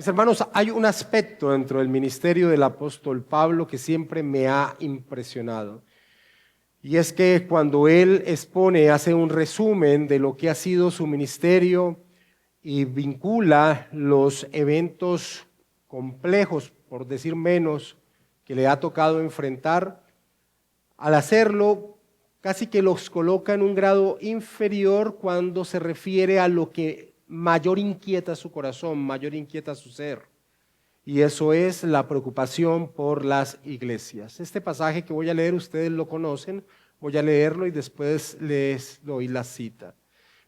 hermanos, hay un aspecto dentro del ministerio del apóstol Pablo que siempre me ha impresionado. Y es que cuando él hace un resumen de lo que ha sido su ministerio y vincula los eventos complejos, por decir menos, que le ha tocado enfrentar, al hacerlo casi que los coloca en un grado inferior cuando se refiere a lo que mayor inquieta su corazón, mayor inquieta su ser. Y eso es la preocupación por las iglesias. Este pasaje que voy a leer, ustedes lo conocen, voy a leerlo y después les doy la cita.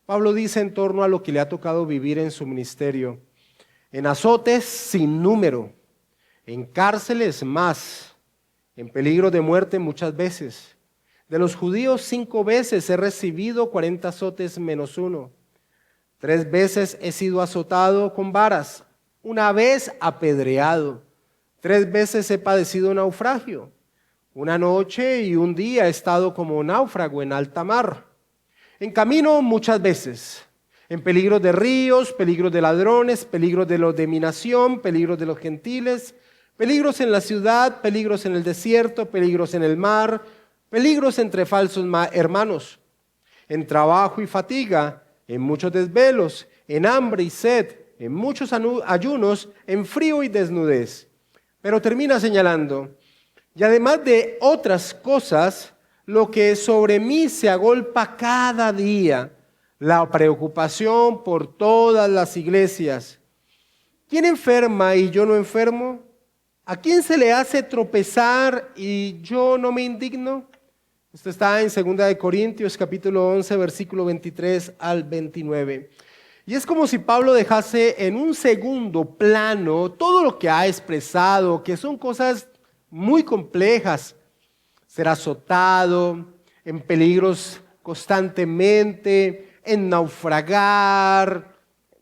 Pablo dice en torno a lo que le ha tocado vivir en su ministerio: en azotes sin número, en cárceles más, en peligro de muerte muchas veces. De los judíos 5 veces he recibido 40 azotes menos 1. 3 veces he sido azotado con varas, 1 vez apedreado, 3 veces he padecido naufragio. 1 noche y 1 día he estado como náufrago en alta mar. En camino muchas veces, en peligro de ríos, peligro de ladrones, peligro de los de mi nación, peligro de los gentiles, peligros en la ciudad, peligros en el desierto, peligros en el mar, peligros entre falsos hermanos, en trabajo y fatiga, en muchos desvelos, en hambre y sed, en muchos ayunos, en frío y desnudez. Pero termina señalando: y además de otras cosas, lo que sobre mí se agolpa cada día, la preocupación por todas las iglesias. ¿Quién enferma y yo no enfermo? ¿A quién se le hace tropezar y yo no me indigno? Esto está en 2 Corintios capítulo 11, versículo 23 al 29. Y es como si Pablo dejase en un segundo plano todo lo que ha expresado, que son cosas muy complejas: ser azotado, en peligros constantemente, en naufragar,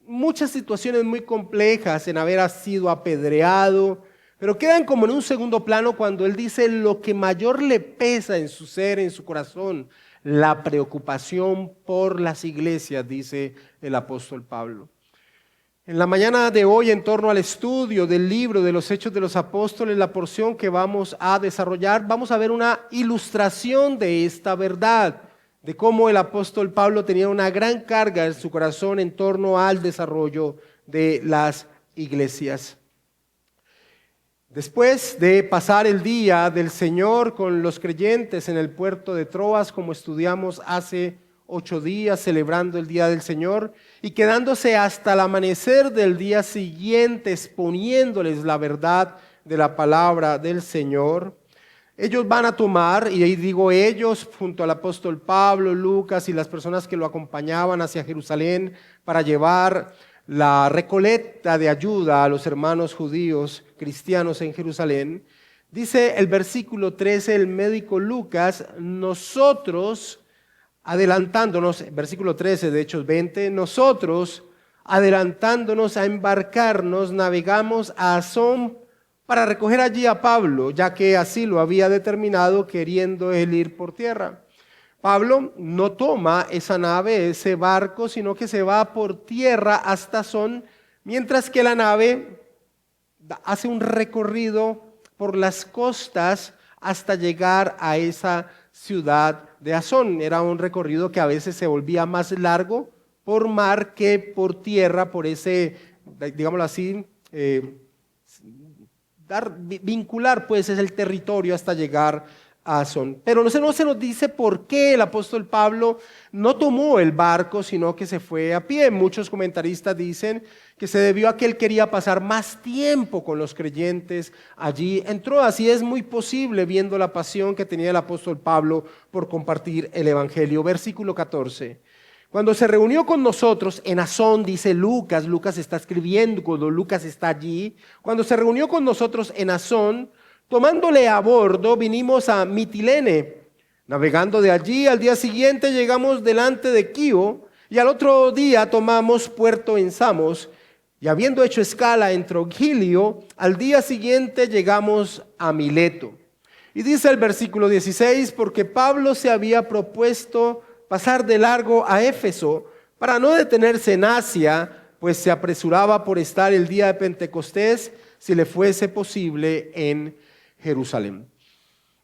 muchas situaciones muy complejas, en haber sido apedreado, pero quedan como en un segundo plano cuando él dice lo que mayor le pesa en su ser, en su corazón: la preocupación por las iglesias, dice el apóstol Pablo. En la mañana de hoy, en torno al estudio del libro de los Hechos de los Apóstoles, la porción que vamos a desarrollar, vamos a ver una ilustración de esta verdad, de cómo el apóstol Pablo tenía una gran carga en su corazón en torno al desarrollo de las iglesias. Después de pasar el día del Señor con los creyentes en el puerto de Troas, como estudiamos hace 8 días, celebrando el día del Señor, y quedándose hasta el amanecer del día siguiente exponiéndoles la verdad de la palabra del Señor, ellos van a tomar, y ahí digo ellos, junto al apóstol Pablo, Lucas y las personas que lo acompañaban hacia Jerusalén para llevar la recolecta de ayuda a los hermanos judíos cristianos en Jerusalén. Dice el versículo 13, el médico Lucas: nosotros adelantándonos, versículo 13 de Hechos 20, nosotros adelantándonos a embarcarnos, navegamos a Asón para recoger allí a Pablo, ya que así lo había determinado, queriendo él ir por tierra. Pablo no toma esa nave, ese barco, sino que se va por tierra hasta Asón, mientras que la nave hace un recorrido por las costas hasta llegar a esa ciudad de Asón. Era un recorrido que a veces se volvía más largo por mar que por tierra, por ese, digámoslo así, vincular pues es el territorio hasta llegar a Asón. Pero no se nos dice por qué el apóstol Pablo no tomó el barco, sino que se fue a pie. Muchos comentaristas dicen que se debió a que él quería pasar más tiempo con los creyentes allí en Troas, y es muy posible viendo la pasión que tenía el apóstol Pablo por compartir el evangelio. Versículo 14. Cuando se reunió con nosotros en Asón, dice Lucas está escribiendo cuando Lucas está allí, cuando se reunió con nosotros en Asón, tomándole a bordo, vinimos a Mitilene. Navegando de allí, al día siguiente llegamos delante de Quío, y al otro día tomamos puerto en Samos, y habiendo hecho escala en Trogilio, al día siguiente llegamos a Mileto. Y dice el versículo 16, porque Pablo se había propuesto pasar de largo a Éfeso para no detenerse en Asia, pues se apresuraba por estar el día de Pentecostés, si le fuese posible, en Jerusalén.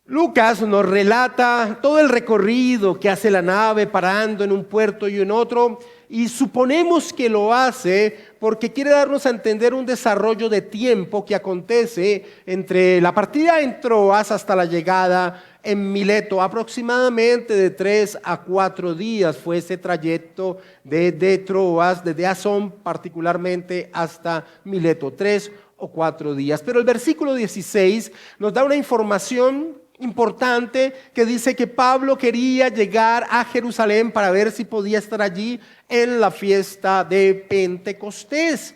Lucas nos relata todo el recorrido que hace la nave parando en un puerto y en otro, y suponemos que lo hace porque quiere darnos a entender un desarrollo de tiempo que acontece entre la partida en Troas hasta la llegada en Mileto. Aproximadamente de 3 a 4 días fue ese trayecto de Troas, desde Asón particularmente hasta Mileto, 3 o 4 días. Pero el versículo 16 nos da una información importante que dice que Pablo quería llegar a Jerusalén para ver si podía estar allí en la fiesta de Pentecostés.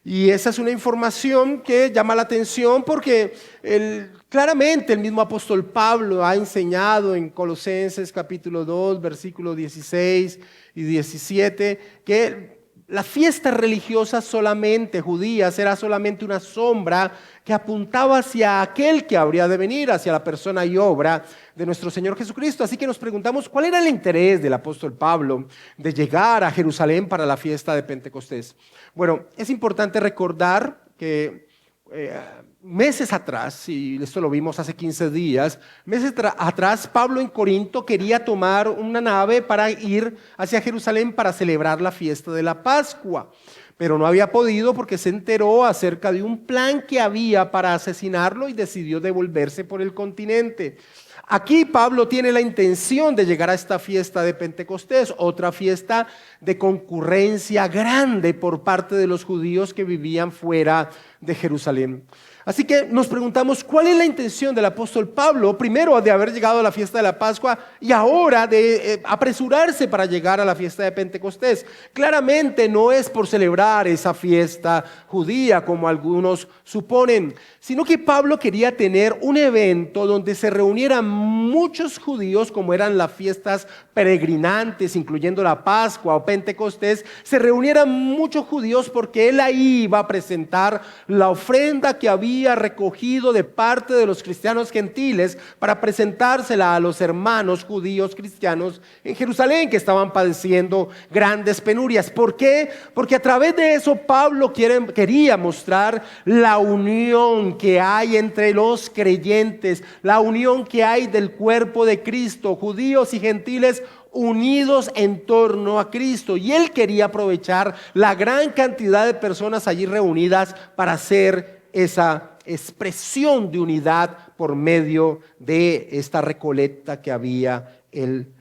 Y esa es una información que llama la atención porque claramente el mismo apóstol Pablo ha enseñado en Colosenses capítulo 2, versículos 16 y 17, que la fiesta religiosa solamente judías era solamente una sombra que apuntaba hacia aquel que habría de venir, hacia la persona y obra de nuestro Señor Jesucristo. Así que nos preguntamos, ¿cuál era el interés del apóstol Pablo de llegar a Jerusalén para la fiesta de Pentecostés? Bueno, es importante recordar que meses atrás, y esto lo vimos hace 15 días, meses atrás Pablo en Corinto quería tomar una nave para ir hacia Jerusalén para celebrar la fiesta de la Pascua, pero no había podido porque se enteró acerca de un plan que había para asesinarlo y decidió devolverse por el continente. Aquí Pablo tiene la intención de llegar a esta fiesta de Pentecostés, otra fiesta de concurrencia grande por parte de los judíos que vivían fuera de Jerusalén. Así que nos preguntamos, ¿cuál es la intención del apóstol Pablo? Primero, de haber llegado a la fiesta de la Pascua y ahora de apresurarse para llegar a la fiesta de Pentecostés. Claramente no es por celebrar esa fiesta judía como algunos suponen, sino que Pablo quería tener un evento donde se reunieran muchos judíos, como eran las fiestas peregrinantes, incluyendo la Pascua o Pentecostés, se reunieran muchos judíos porque él ahí iba a presentar la ofrenda que había recogido de parte de los cristianos gentiles para presentársela a los hermanos judíos cristianos en Jerusalén que estaban padeciendo grandes penurias. ¿Por qué? Porque a través de eso Pablo quería mostrar la unión que hay entre los creyentes, la unión que hay del cuerpo de Cristo, judíos y gentiles unidos en torno a Cristo, y él quería aprovechar la gran cantidad de personas allí reunidas para hacer esa expresión de unidad por medio de esta recolecta que había él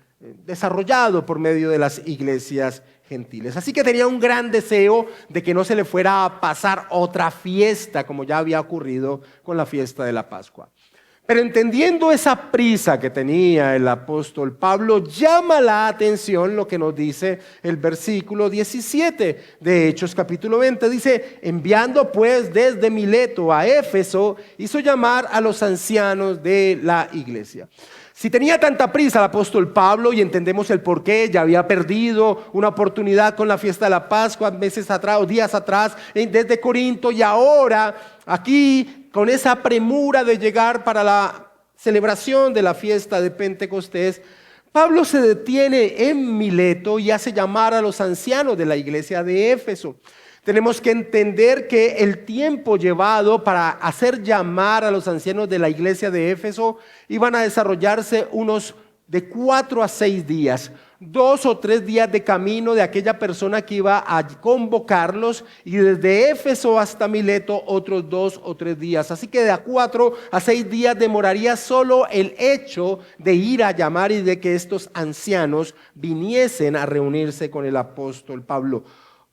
desarrollado por medio de las iglesias gentiles. Así que tenía un gran deseo de que no se le fuera a pasar otra fiesta como ya había ocurrido con la fiesta de la Pascua. Pero entendiendo esa prisa que tenía el apóstol Pablo, llama la atención lo que nos dice el versículo 17 de Hechos capítulo 20. Dice, enviando pues desde Mileto a Éfeso, hizo llamar a los ancianos de la iglesia. Si tenía tanta prisa el apóstol Pablo, y entendemos el por qué, ya había perdido una oportunidad con la fiesta de la Pascua meses atrás o días atrás desde Corinto, y ahora aquí con esa premura de llegar para la celebración de la fiesta de Pentecostés, Pablo se detiene en Mileto y hace llamar a los ancianos de la iglesia de Éfeso. Tenemos que entender que el tiempo llevado para hacer llamar a los ancianos de la iglesia de Éfeso iban a desarrollarse unos de 4 a 6 días, 2 o 3 días de camino de aquella persona que iba a convocarlos, y desde Éfeso hasta Mileto otros 2 o 3 días. Así que de 4 a 6 días demoraría solo el hecho de ir a llamar y de que estos ancianos viniesen a reunirse con el apóstol Pablo.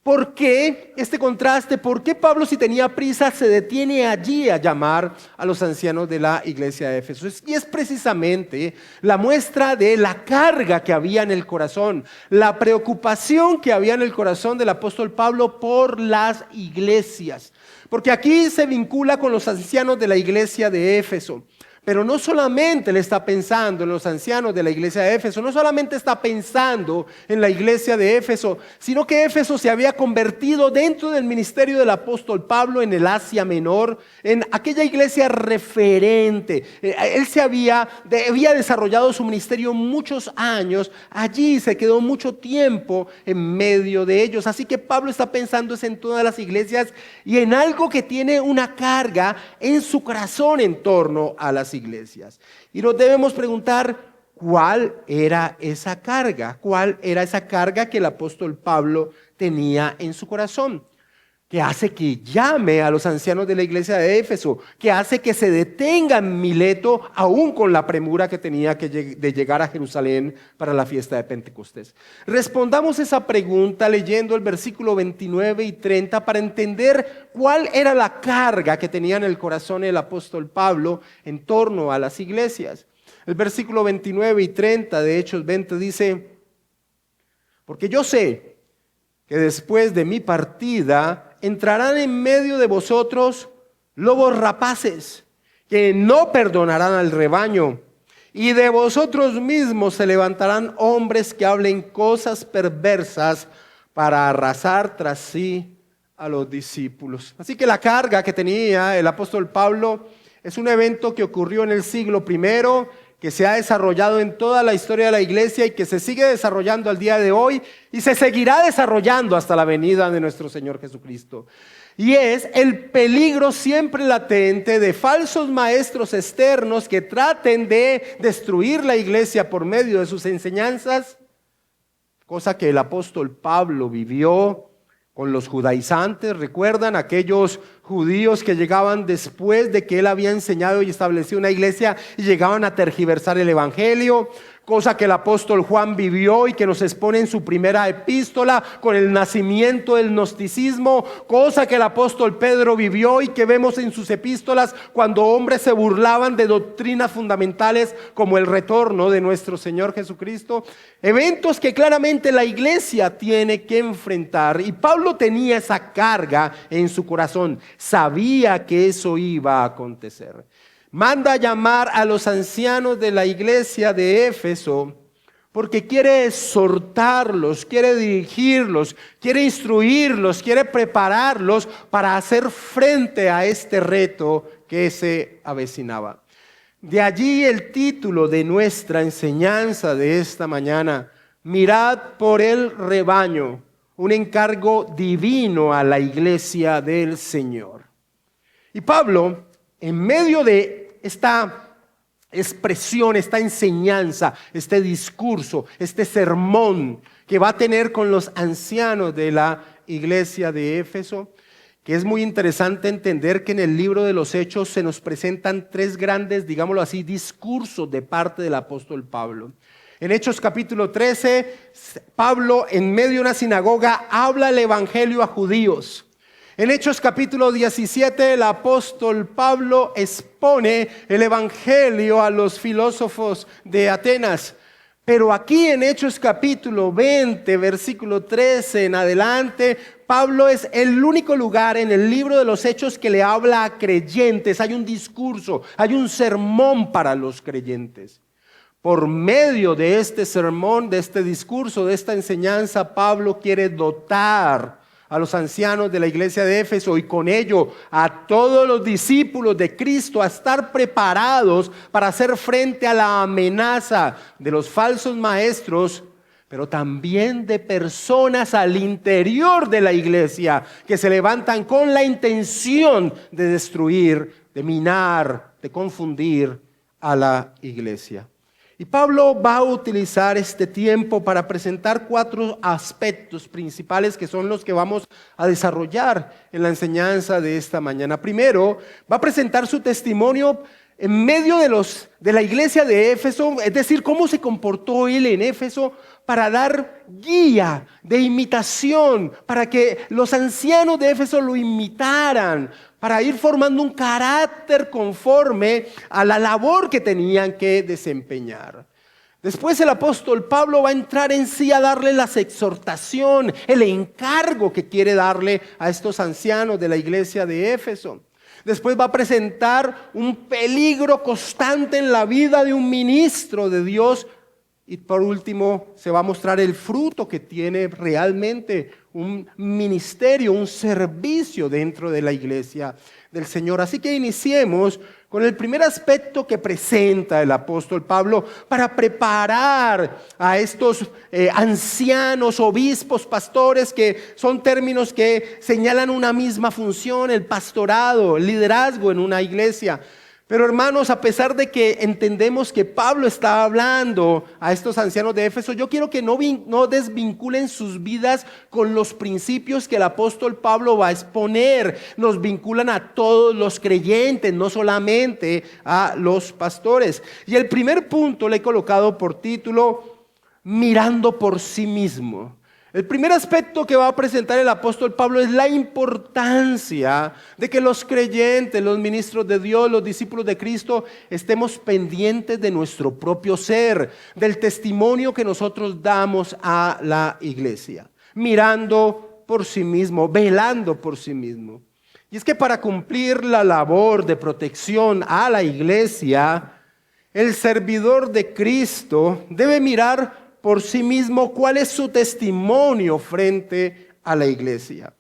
¿Por qué este contraste? ¿Por qué Pablo, si tenía prisa, se detiene allí a llamar a los ancianos de la iglesia de Éfeso? Y es precisamente la muestra de la carga que había en el corazón, la preocupación que había en el corazón del apóstol Pablo por las iglesias. Porque aquí se vincula con los ancianos de la iglesia de Éfeso. Pero no solamente él está pensando en los ancianos de la iglesia de Éfeso, no solamente está pensando en la iglesia de Éfeso, sino que Éfeso se había convertido dentro del ministerio del apóstol Pablo en el Asia Menor, en aquella iglesia referente. Él había desarrollado su ministerio muchos años, allí se quedó mucho tiempo en medio de ellos. Así que Pablo está pensando en todas las iglesias y en algo que tiene una carga en su corazón en torno a las iglesias. Y nos debemos preguntar, ¿cuál era esa carga? ¿Cuál era esa carga que el apóstol Pablo tenía en su corazón? Que hace que llame a los ancianos de la iglesia de Éfeso, que hace que se detenga en Mileto, aún con la premura que tenía de llegar a Jerusalén para la fiesta de Pentecostés. Respondamos esa pregunta leyendo el versículo 29 y 30 para entender cuál era la carga que tenía en el corazón el apóstol Pablo en torno a las iglesias. El versículo 29 y 30 de Hechos 20 dice: porque yo sé que después de mi partida entrarán en medio de vosotros lobos rapaces, que no perdonarán al rebaño, y de vosotros mismos se levantarán hombres que hablen cosas perversas para arrasar tras sí a los discípulos. Así que la carga que tenía el apóstol Pablo es un evento que ocurrió en el siglo I, que se ha desarrollado en toda la historia de la iglesia y que se sigue desarrollando al día de hoy y se seguirá desarrollando hasta la venida de nuestro Señor Jesucristo. Y es el peligro siempre latente de falsos maestros externos que traten de destruir la iglesia por medio de sus enseñanzas, cosa que el apóstol Pablo vivió con los judaizantes. ¿Recuerdan aquellos judíos que llegaban después de que él había enseñado y establecido una iglesia y llegaban a tergiversar el evangelio? Cosa que el apóstol Juan vivió y que nos expone en su primera epístola con el nacimiento del gnosticismo. Cosa que el apóstol Pedro vivió y que vemos en sus epístolas cuando hombres se burlaban de doctrinas fundamentales como el retorno de nuestro Señor Jesucristo. Eventos que claramente la iglesia tiene que enfrentar, y Pablo tenía esa carga en su corazón. Sabía que eso iba a acontecer. Manda a llamar a los ancianos de la iglesia de Éfeso porque quiere exhortarlos, quiere dirigirlos, quiere instruirlos, quiere prepararlos para hacer frente a este reto que se avecinaba. De allí el título de nuestra enseñanza de esta mañana: mirad por el rebaño, un encargo divino a la iglesia del Señor. Y Pablo, en medio de esta expresión, esta enseñanza, este discurso, este sermón que va a tener con los ancianos de la iglesia de Éfeso, que es muy interesante entender que en el libro de los Hechos se nos presentan tres grandes, digámoslo así, discursos de parte del apóstol Pablo. En Hechos capítulo 13, Pablo en medio de una sinagoga habla el evangelio a judíos. En Hechos capítulo 17, el apóstol Pablo expone el evangelio a los filósofos de Atenas. Pero aquí en Hechos capítulo 20, versículo 13 en adelante, Pablo es el único lugar en el libro de los Hechos que le habla a creyentes. Hay un discurso, hay un sermón para los creyentes. Por medio de este sermón, de este discurso, de esta enseñanza, Pablo quiere dotar a los ancianos de la iglesia de Éfeso y con ello a todos los discípulos de Cristo a estar preparados para hacer frente a la amenaza de los falsos maestros, pero también de personas al interior de la iglesia que se levantan con la intención de destruir, de minar, de confundir a la iglesia. Y Pablo va a utilizar este tiempo para presentar 4 aspectos principales que son los que vamos a desarrollar en la enseñanza de esta mañana. Primero, va a presentar su testimonio en medio de la iglesia de Éfeso, es decir, cómo se comportó él en Éfeso para dar guía de imitación, para que los ancianos de Éfeso lo imitaran, para ir formando un carácter conforme a la labor que tenían que desempeñar. Después el apóstol Pablo va a entrar en sí a darle la exhortación, el encargo que quiere darle a estos ancianos de la iglesia de Éfeso. Después va a presentar un peligro constante en la vida de un ministro de Dios. Y por último, se va a mostrar el fruto que tiene realmente un ministerio, un servicio dentro de la iglesia del Señor. Así que iniciemos con el primer aspecto que presenta el apóstol Pablo para preparar a estos ancianos, obispos, pastores, que son términos que señalan una misma función, el pastorado, el liderazgo en una iglesia. Pero hermanos, a pesar de que entendemos que Pablo está hablando a estos ancianos de Éfeso, yo quiero que no desvinculen sus vidas con los principios que el apóstol Pablo va a exponer. Nos vinculan a todos los creyentes, no solamente a los pastores. Y el primer punto le he colocado por título, mirando por sí mismo. El primer aspecto que va a presentar el apóstol Pablo es la importancia de que los creyentes, los ministros de Dios, los discípulos de Cristo, estemos pendientes de nuestro propio ser, del testimonio que nosotros damos a la iglesia, mirando por sí mismo, velando por sí mismo. Y es que para cumplir la labor de protección a la iglesia, el servidor de Cristo debe mirar por sí mismo cuál es su testimonio frente a la iglesia.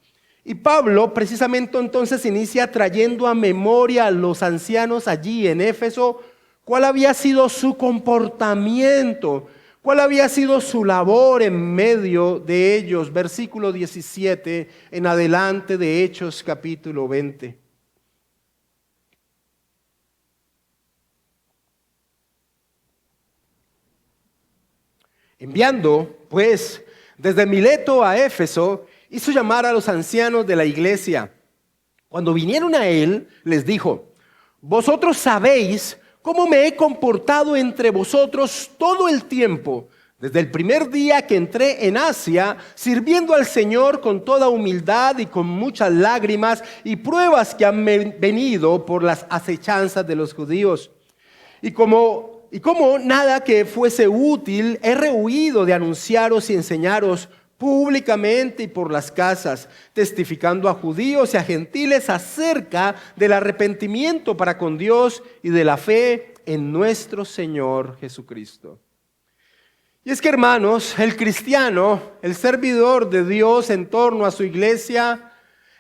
Y Pablo precisamente entonces inicia trayendo a memoria a los ancianos allí en Éfeso cuál había sido su comportamiento, cuál había sido su labor en medio de ellos. Versículo 17 en adelante de Hechos capítulo 20. Enviando, pues, desde Mileto a Éfeso, hizo llamar a los ancianos de la iglesia. Cuando vinieron a él, les dijo: vosotros sabéis cómo me he comportado entre vosotros todo el tiempo, desde el primer día que entré en Asia, sirviendo al Señor con toda humildad y con muchas lágrimas y pruebas que han venido por las acechanzas de los judíos. Y como nada que fuese útil, he rehuido de anunciaros y enseñaros públicamente y por las casas, testificando a judíos y a gentiles acerca del arrepentimiento para con Dios y de la fe en nuestro Señor Jesucristo. Y es que, hermanos, el cristiano, el servidor de Dios en torno a su iglesia,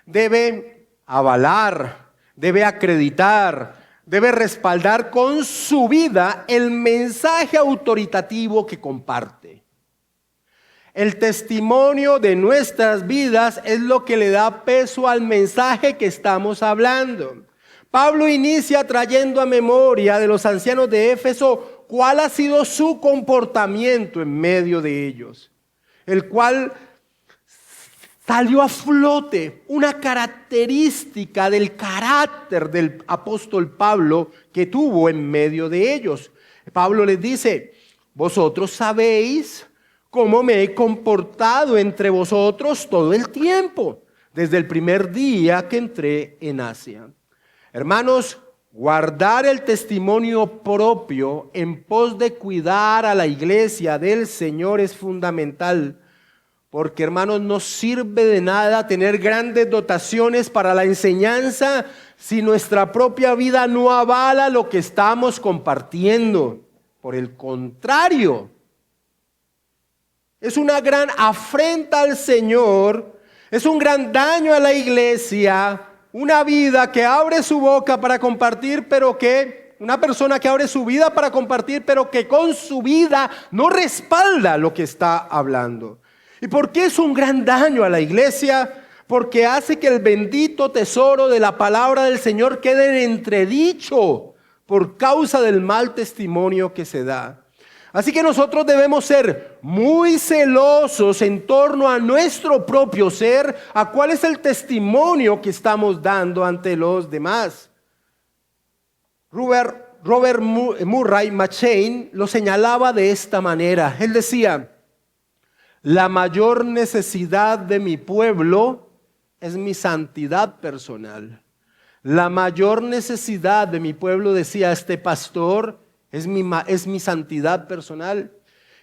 debe avalar, debe acreditar, debe respaldar con su vida el mensaje autoritativo que comparte. El testimonio de nuestras vidas es lo que le da peso al mensaje que estamos hablando. Pablo inicia trayendo a memoria de los ancianos de Éfeso cuál ha sido su comportamiento en medio de ellos, el cual salió a flote una característica del carácter del apóstol Pablo que tuvo en medio de ellos. Pablo les dice: vosotros sabéis cómo me he comportado entre vosotros todo el tiempo, desde el primer día que entré en Asia. Hermanos, guardar el testimonio propio en pos de cuidar a la iglesia del Señor es fundamental. Porque, hermanos, no sirve de nada tener grandes dotaciones para la enseñanza si nuestra propia vida no avala lo que estamos compartiendo. Por el contrario, es una gran afrenta al Señor, es un gran daño a la iglesia, una vida que abre su boca para compartir, una persona que abre su vida para compartir, pero que con su vida no respalda lo que está hablando. ¿Y por qué es un gran daño a la iglesia? Porque hace que el bendito tesoro de la palabra del Señor quede en entredicho por causa del mal testimonio que se da. Así que nosotros debemos ser muy celosos en torno a nuestro propio ser, a cuál es el testimonio que estamos dando ante los demás. Robert Murray McCheyne lo señalaba de esta manera. Él decía: la mayor necesidad de mi pueblo es mi santidad personal. La mayor necesidad de mi pueblo, decía este pastor, es mi santidad personal.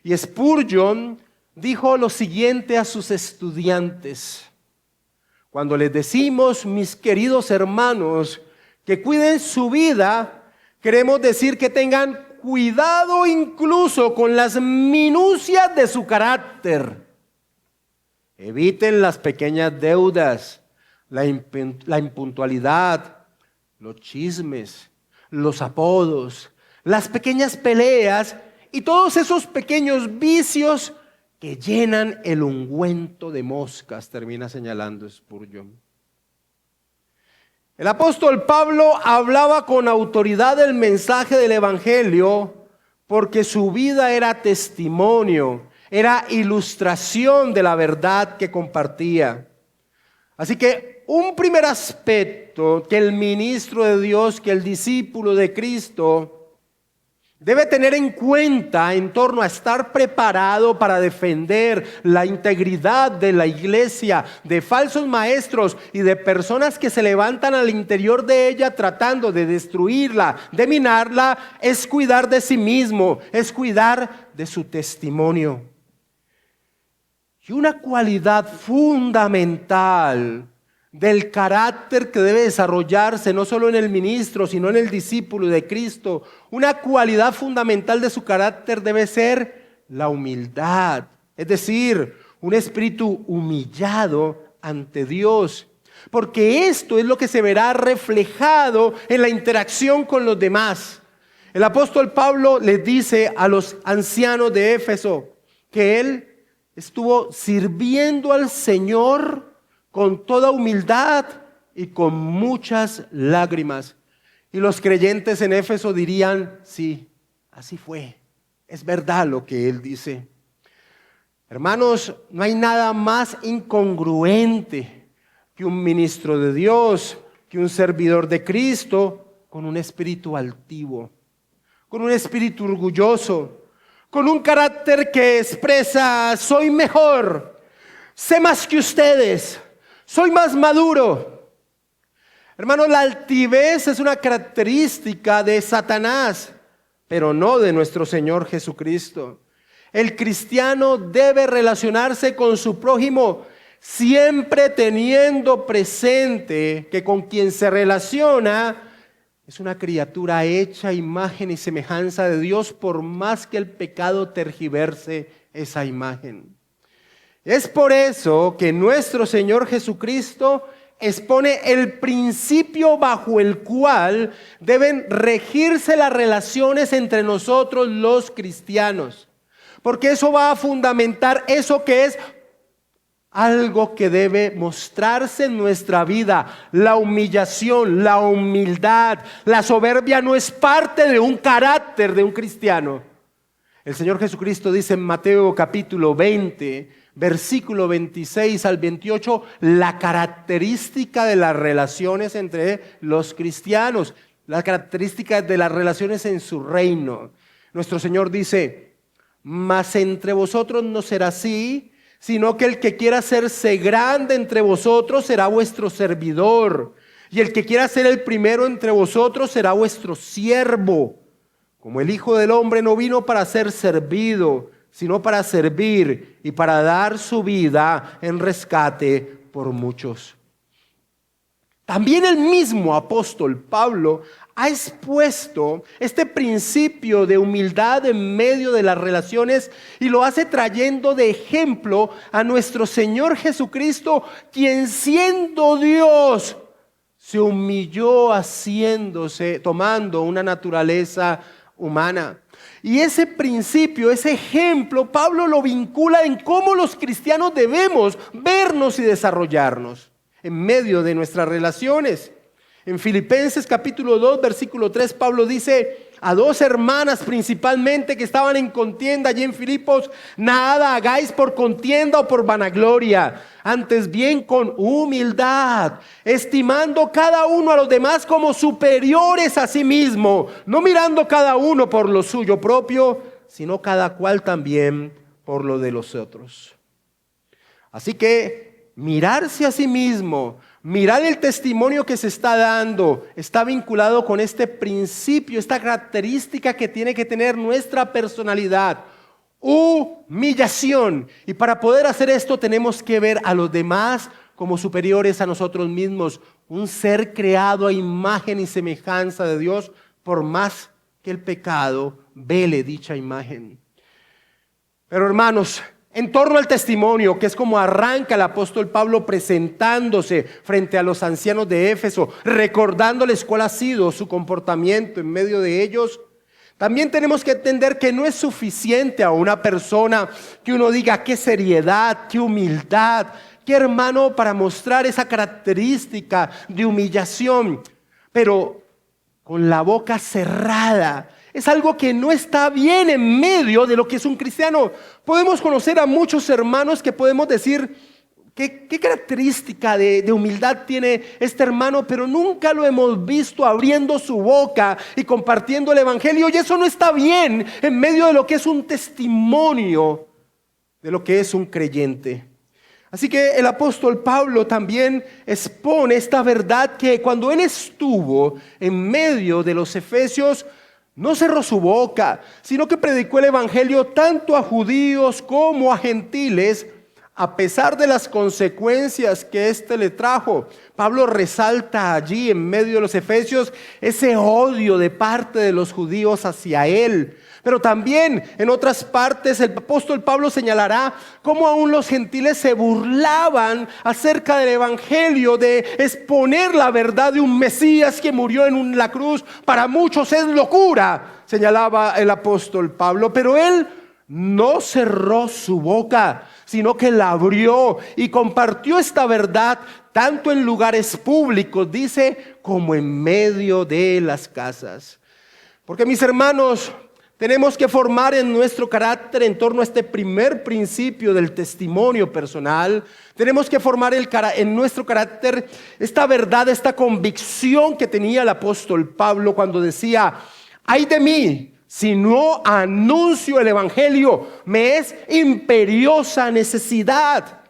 Y Spurgeon dijo lo siguiente a sus estudiantes: cuando les decimos, mis queridos hermanos, que cuiden su vida, queremos decir que tengan cuidado incluso con las minucias de su carácter. Eviten las pequeñas deudas, la impuntualidad, los chismes, los apodos, las pequeñas peleas y todos esos pequeños vicios que llenan el ungüento de moscas, termina señalando Spurgeon. El apóstol Pablo hablaba con autoridad del mensaje del Evangelio porque su vida era testimonio, era ilustración de la verdad que compartía. Así que un primer aspecto que el ministro de Dios, que el discípulo de Cristo debe tener en cuenta en torno a estar preparado para defender la integridad de la iglesia, de falsos maestros y de personas que se levantan al interior de ella tratando de destruirla, de minarla, es cuidar de sí mismo, es cuidar de su testimonio. Y una cualidad fundamental del carácter que debe desarrollarse no solo en el ministro, sino en el discípulo de Cristo, una cualidad fundamental de su carácter debe ser la humildad, es decir, un espíritu humillado ante Dios, porque esto es lo que se verá reflejado en la interacción con los demás. El apóstol Pablo les dice a los ancianos de Éfeso que él estuvo sirviendo al Señor con toda humildad y con muchas lágrimas. Y los creyentes en Éfeso dirían, sí, así fue. Es verdad lo que él dice. Hermanos, no hay nada más incongruente que un ministro de Dios, que un servidor de Cristo, con un espíritu altivo, con un espíritu orgulloso, con un carácter que expresa, soy mejor, sé más que ustedes, soy más maduro. Hermanos, la altivez es una característica de Satanás, pero no de nuestro Señor Jesucristo. El cristiano debe relacionarse con su prójimo siempre teniendo presente que con quien se relaciona es una criatura hecha a imagen y semejanza de Dios, por más que el pecado tergiverse esa imagen. Es por eso que nuestro Señor Jesucristo expone el principio bajo el cual deben regirse las relaciones entre nosotros los cristianos. Porque eso va a fundamentar eso que es algo que debe mostrarse en nuestra vida: la humillación, la humildad. La soberbia no es parte de un carácter de un cristiano. El Señor Jesucristo dice en Mateo capítulo 20, versículo 26 al 28, la característica de las relaciones entre los cristianos, las características de las relaciones en su reino. Nuestro Señor dice: mas entre vosotros no será así, sino que el que quiera hacerse grande entre vosotros será vuestro servidor, y el que quiera ser el primero entre vosotros será vuestro siervo. Como el Hijo del Hombre no vino para ser servido, sino para servir y para dar su vida en rescate por muchos. También el mismo apóstol Pablo ha expuesto este principio de humildad en medio de las relaciones y lo hace trayendo de ejemplo a nuestro Señor Jesucristo, quien siendo Dios se humilló tomando una naturaleza humana. Y ese principio, ese ejemplo, Pablo lo vincula en cómo los cristianos debemos vernos y desarrollarnos en medio de nuestras relaciones. En Filipenses capítulo 2, versículo 3, Pablo dice a dos hermanas principalmente que estaban en contienda allí en Filipos: nada hagáis por contienda o por vanagloria, antes bien con humildad, estimando cada uno a los demás como superiores a sí mismo, no mirando cada uno por lo suyo propio, sino cada cual también por lo de los otros. Así que mirarse a sí mismo, mirar el testimonio que se está dando, está vinculado con este principio, esta característica que tiene que tener nuestra personalidad: humillación. Y para poder hacer esto tenemos que ver a los demás como superiores a nosotros mismos, un ser creado a imagen y semejanza de Dios, por más que el pecado vele dicha imagen. Pero hermanos, en torno al testimonio, que es como arranca el apóstol Pablo presentándose frente a los ancianos de Éfeso, recordándoles cuál ha sido su comportamiento en medio de ellos, también tenemos que entender que no es suficiente a una persona que uno diga qué seriedad, qué humildad, qué hermano, para mostrar esa característica de humillación, pero con la boca cerrada. Es algo que no está bien en medio de lo que es un cristiano. Podemos conocer a muchos hermanos que podemos decir qué característica de humildad tiene este hermano, pero nunca lo hemos visto abriendo su boca y compartiendo el evangelio, y eso no está bien en medio de lo que es un testimonio de lo que es un creyente. Así que el apóstol Pablo también expone esta verdad, que cuando él estuvo en medio de los efesios, no cerró su boca, sino que predicó el evangelio tanto a judíos como a gentiles, a pesar de las consecuencias que éste le trajo. Pablo resalta allí en medio de los efesios ese odio de parte de los judíos hacia él. Pero también en otras partes el apóstol Pablo señalará cómo aún los gentiles se burlaban acerca del evangelio, de exponer la verdad de un Mesías que murió en la cruz. Para muchos es locura, señalaba el apóstol Pablo, pero él no cerró su boca, sino que la abrió y compartió esta verdad tanto en lugares públicos, dice, como en medio de las casas. Porque, mis hermanos, tenemos que formar en nuestro carácter en torno a este primer principio del testimonio personal. Tenemos que formar en nuestro carácter esta verdad, esta convicción que tenía el apóstol Pablo cuando decía: ay de mí, si no anuncio el evangelio, me es imperiosa necesidad.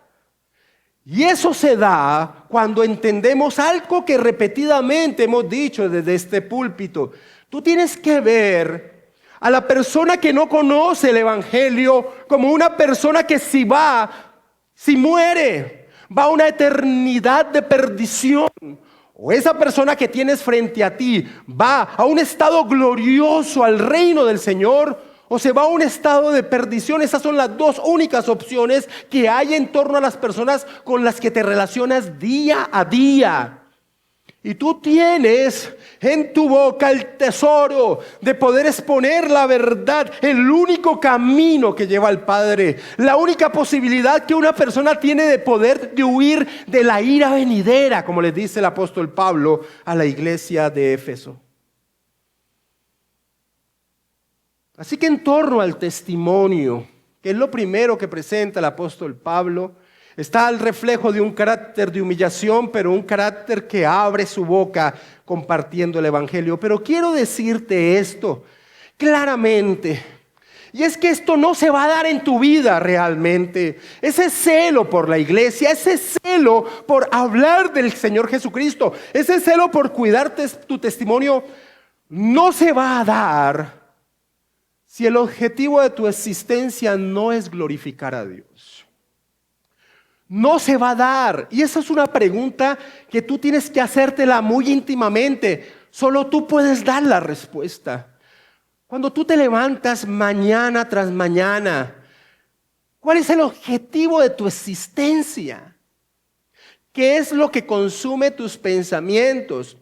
Y eso se da cuando entendemos algo que repetidamente hemos dicho desde este púlpito. Tú tienes que ver a la persona que no conoce el evangelio como una persona que si muere, va a una eternidad de perdición. O esa persona que tienes frente a ti va a un estado glorioso al reino del Señor, o se va a un estado de perdición. Esas son las dos únicas opciones que hay en torno a las personas con las que te relacionas día a día. Y tú tienes en tu boca el tesoro de poder exponer la verdad, el único camino que lleva al Padre, la única posibilidad que una persona tiene de huir de la ira venidera, como les dice el apóstol Pablo a la iglesia de Éfeso. Así que en torno al testimonio, que es lo primero que presenta el apóstol Pablo, está el reflejo de un carácter de humillación, pero un carácter que abre su boca compartiendo el evangelio. Pero quiero decirte esto claramente, y es que esto no se va a dar en tu vida realmente. Ese celo por la iglesia, ese celo por hablar del Señor Jesucristo, ese celo por cuidarte tu testimonio, no se va a dar si el objetivo de tu existencia no es glorificar a Dios. No se va a dar. Y esa es una pregunta que tú tienes que hacértela muy íntimamente. Solo tú puedes dar la respuesta. Cuando tú te levantas mañana tras mañana, ¿cuál es el objetivo de tu existencia? ¿Qué es lo que consume tus pensamientos?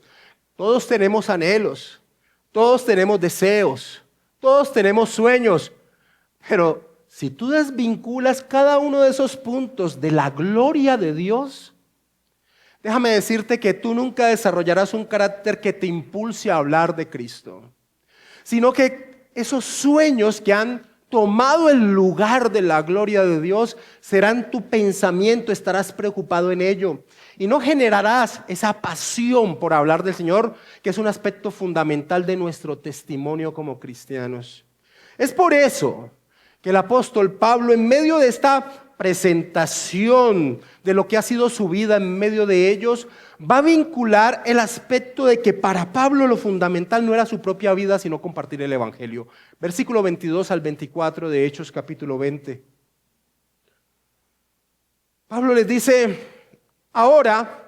Todos tenemos anhelos, todos tenemos deseos, todos tenemos sueños, pero si tú desvinculas cada uno de esos puntos de la gloria de Dios, déjame decirte que tú nunca desarrollarás un carácter que te impulse a hablar de Cristo, sino que esos sueños que han tomado el lugar de la gloria de Dios serán tu pensamiento, estarás preocupado en ello y no generarás esa pasión por hablar del Señor, que es un aspecto fundamental de nuestro testimonio como cristianos. Es por eso que el apóstol Pablo, en medio de esta presentación de lo que ha sido su vida en medio de ellos, va a vincular el aspecto de que para Pablo lo fundamental no era su propia vida, sino compartir el evangelio. Versículo 22 al 24 de Hechos capítulo 20. Pablo les dice: Ahora,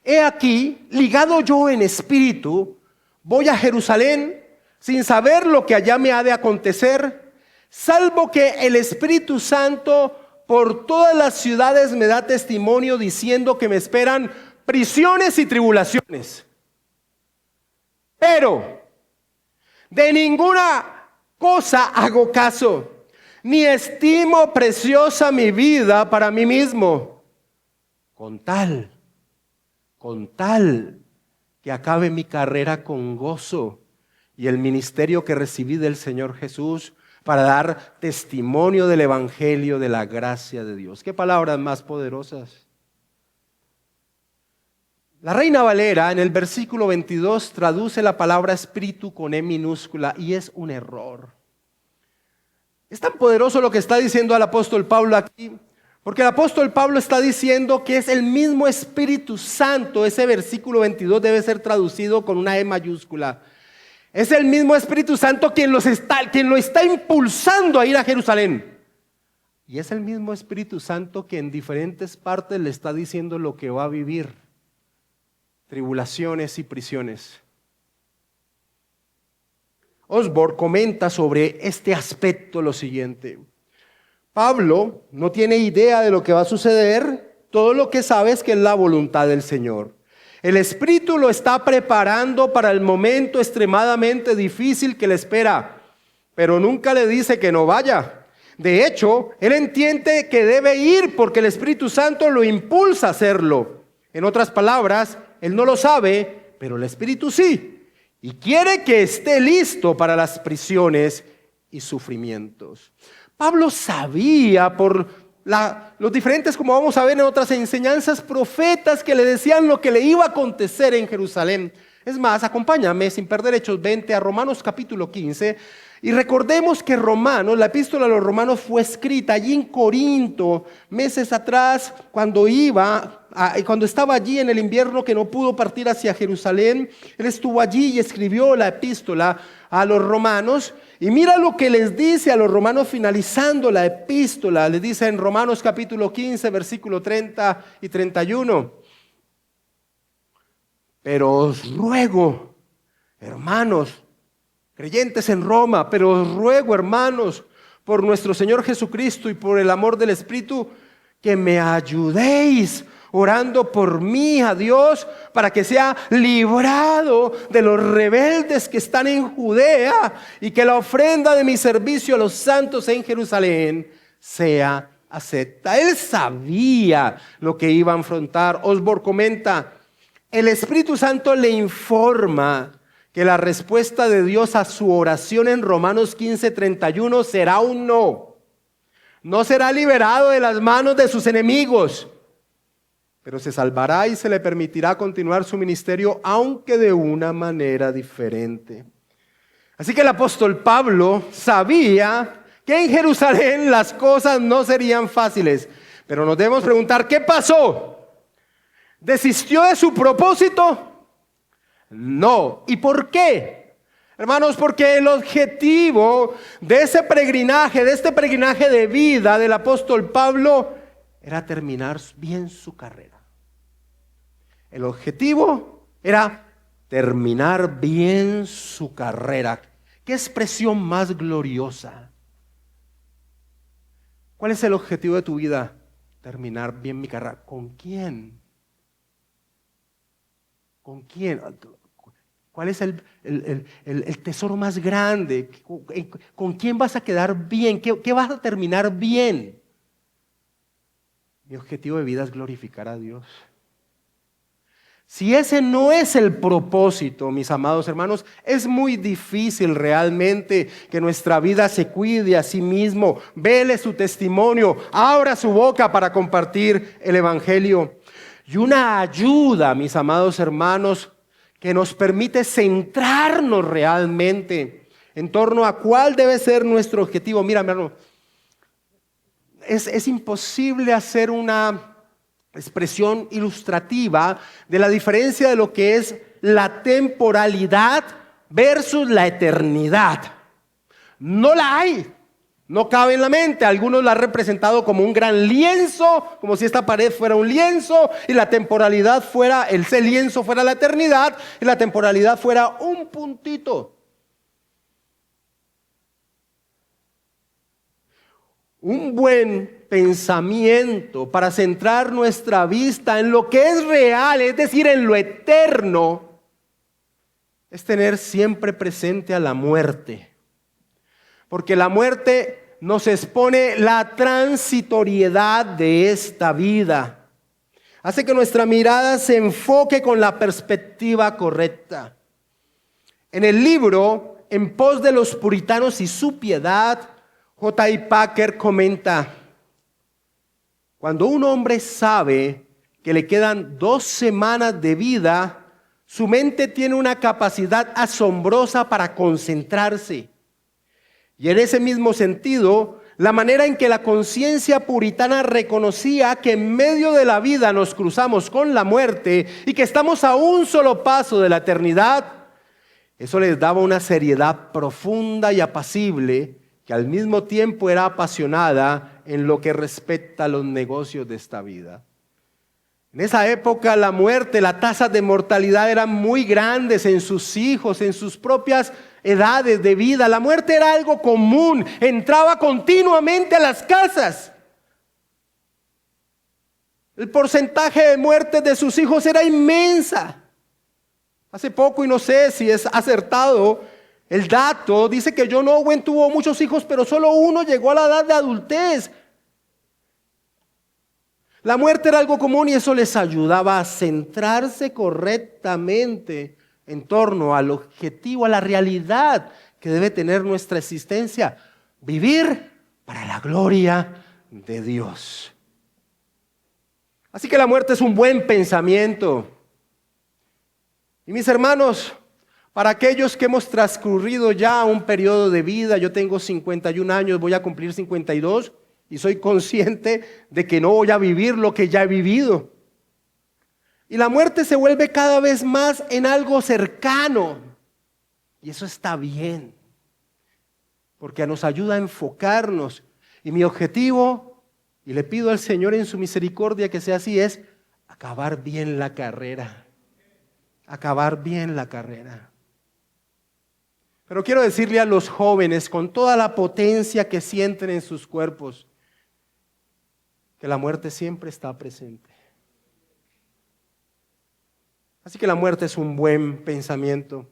he aquí, ligado yo en espíritu, voy a Jerusalén sin saber lo que allá me ha de acontecer, salvo que el Espíritu Santo por todas las ciudades me da testimonio diciendo que me esperan prisiones y tribulaciones. Pero de ninguna cosa hago caso, ni estimo preciosa mi vida para mí mismo, con tal que acabe mi carrera con gozo y el ministerio que recibí del Señor Jesús para dar testimonio del evangelio de la gracia de Dios. ¿Qué palabras más poderosas? La Reina Valera en el versículo 22 traduce la palabra espíritu con E minúscula y es un error. Es tan poderoso lo que está diciendo el apóstol Pablo aquí, porque el apóstol Pablo está diciendo que es el mismo Espíritu Santo. Ese versículo 22 debe ser traducido con una E mayúscula. Es el mismo Espíritu Santo quien lo está impulsando a ir a Jerusalén. Y es el mismo Espíritu Santo que en diferentes partes le está diciendo lo que va a vivir: tribulaciones y prisiones. Osborne comenta sobre este aspecto lo siguiente: Pablo no tiene idea de lo que va a suceder, todo lo que sabe es que es la voluntad del Señor. El Espíritu lo está preparando para el momento extremadamente difícil que le espera, pero nunca le dice que no vaya. De hecho, él entiende que debe ir porque el Espíritu Santo lo impulsa a hacerlo. En otras palabras, él no lo sabe, pero el Espíritu sí, y quiere que esté listo para las prisiones y sufrimientos. Pablo sabía por los diferentes, como vamos a ver en otras enseñanzas, profetas que le decían lo que le iba a acontecer en Jerusalén. Es más, acompáñame sin perder Hechos 20 a Romanos capítulo 15 y recordemos que Romanos, la epístola a los Romanos fue escrita allí en Corinto meses atrás cuando estaba allí en el invierno que no pudo partir hacia Jerusalén. Él estuvo allí y escribió la epístola a los romanos. Y mira lo que les dice a los romanos finalizando la epístola. Les dice en Romanos capítulo 15, versículo 30 y 31. Pero os ruego, hermanos, creyentes en Roma, pero os ruego, hermanos, por nuestro Señor Jesucristo y por el amor del Espíritu, que me ayudéis orando por mí a Dios para que sea librado de los rebeldes que están en Judea y que la ofrenda de mi servicio a los santos en Jerusalén sea acepta. Él sabía lo que iba a afrontar. Osborne comenta: el Espíritu Santo le informa que la respuesta de Dios a su oración en Romanos 15:31 será un no. No será liberado de las manos de sus enemigos, pero se salvará y se le permitirá continuar su ministerio, aunque de una manera diferente. Así que el apóstol Pablo sabía que en Jerusalén las cosas no serían fáciles, pero nos debemos preguntar: ¿qué pasó? ¿Desistió de su propósito? No. ¿Y por qué? Hermanos, porque el objetivo de este peregrinaje de vida del apóstol Pablo era terminar bien su carrera. El objetivo era terminar bien su carrera. ¿Qué expresión más gloriosa? ¿Cuál es el objetivo de tu vida? Terminar bien mi carrera. ¿Con quién? ¿Con quién? ¿Cuál es el tesoro más grande? ¿Con quién vas a quedar bien? ¿Qué vas a terminar bien? Mi objetivo de vida es glorificar a Dios. Si ese no es el propósito, mis amados hermanos, es muy difícil realmente que nuestra vida se cuide a sí mismo, vele su testimonio, abra su boca para compartir el evangelio. Y una ayuda, mis amados hermanos, que nos permite centrarnos realmente en torno a cuál debe ser nuestro objetivo. Mira, hermano, es imposible hacer una expresión ilustrativa de la diferencia de lo que es la temporalidad versus la eternidad. No la hay. No cabe en la mente. Algunos la han representado como un gran lienzo, como si esta pared fuera un lienzo y la temporalidad fuera, ese lienzo fuera la eternidad y la temporalidad fuera un puntito. Un buen pensamiento para centrar nuestra vista en lo que es real, es decir, en lo eterno, es tener siempre presente a la muerte. Porque la muerte nos expone la transitoriedad de esta vida. Hace que nuestra mirada se enfoque con la perspectiva correcta. En el libro En pos de los puritanos y su piedad, J.I. Packer comenta: cuando un hombre sabe que le quedan 2 semanas de vida, su mente tiene una capacidad asombrosa para concentrarse. Y en ese mismo sentido, la manera en que la conciencia puritana reconocía que en medio de la vida nos cruzamos con la muerte y que estamos a un solo paso de la eternidad, eso les daba una seriedad profunda y apacible que al mismo tiempo era apasionada en lo que respecta a los negocios de esta vida. En esa época la muerte, la tasa de mortalidad eran muy grandes en sus hijos, en sus propias edades de vida. La muerte era algo común, entraba continuamente a las casas. El porcentaje de muertes de sus hijos era inmensa. Hace poco, y no sé si es acertado el dato, dice que John Owen tuvo muchos hijos, pero solo uno llegó a la edad de adultez. La muerte era algo común y eso les ayudaba a centrarse correctamente en torno al objetivo, a la realidad que debe tener nuestra existencia: vivir para la gloria de Dios. Así que la muerte es un buen pensamiento. Y mis hermanos, para aquellos que hemos transcurrido ya un periodo de vida, yo tengo 51 años, voy a cumplir 52 y soy consciente de que no voy a vivir lo que ya he vivido. Y la muerte se vuelve cada vez más en algo cercano. Y eso está bien, porque nos ayuda a enfocarnos. Y mi objetivo, y le pido al Señor en su misericordia que sea así, es acabar bien la carrera. Acabar bien la carrera. Pero quiero decirle a los jóvenes, con toda la potencia que sienten en sus cuerpos, que la muerte siempre está presente. Así que la muerte es un buen pensamiento.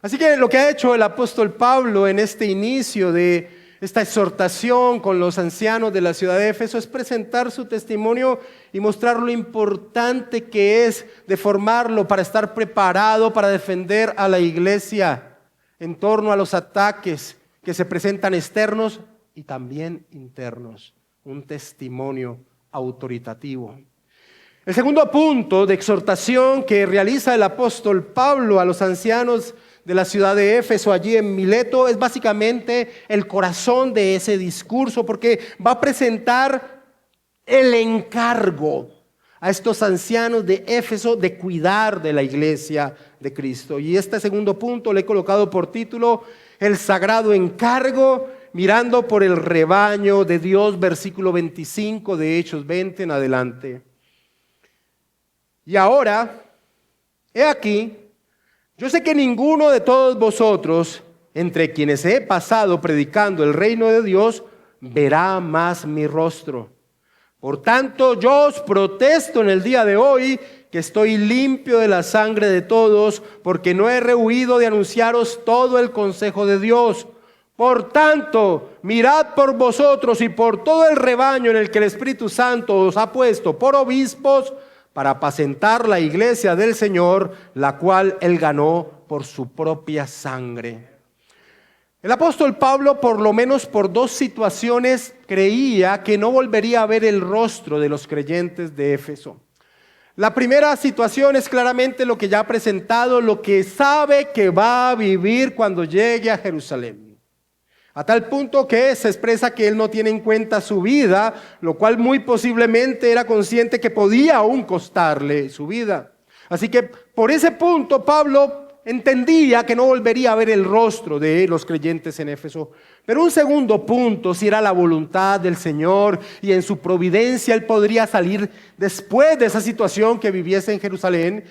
Así que lo que ha hecho el apóstol Pablo en este inicio de esta exhortación con los ancianos de la ciudad de Éfeso es presentar su testimonio y mostrar lo importante que es de formarlo para estar preparado para defender a la iglesia en torno a los ataques que se presentan externos y también internos. Un testimonio autoritativo. El segundo punto de exhortación que realiza el apóstol Pablo a los ancianos de la ciudad de Éfeso, allí en Mileto, es básicamente el corazón de ese discurso, porque va a presentar el encargo a estos ancianos de Éfeso de cuidar de la iglesia de Cristo. Y este segundo punto le he colocado por título: el sagrado encargo, mirando por el rebaño de Dios, versículo 25 de Hechos 20 en adelante. Y ahora, he aquí, yo sé que ninguno de todos vosotros, entre quienes he pasado predicando el reino de Dios, verá más mi rostro. Por tanto, yo os protesto en el día de hoy que estoy limpio de la sangre de todos, porque no he rehuido de anunciaros todo el consejo de Dios. Por tanto, mirad por vosotros y por todo el rebaño en el que el Espíritu Santo os ha puesto por obispos, para apacentar la iglesia del Señor, la cual Él ganó por su propia sangre. El apóstol Pablo, por lo menos por 2 situaciones, creía que no volvería a ver el rostro de los creyentes de Éfeso. La primera situación es claramente lo que ya ha presentado, lo que sabe que va a vivir cuando llegue a Jerusalén. A tal punto que se expresa que él no tiene en cuenta su vida, lo cual muy posiblemente era consciente que podía aún costarle su vida. Así que por ese punto Pablo entendía que no volvería a ver el rostro de los creyentes en Éfeso. Pero un segundo punto, si era la voluntad del Señor y en su providencia Él podría salir después de esa situación que viviese en Jerusalén,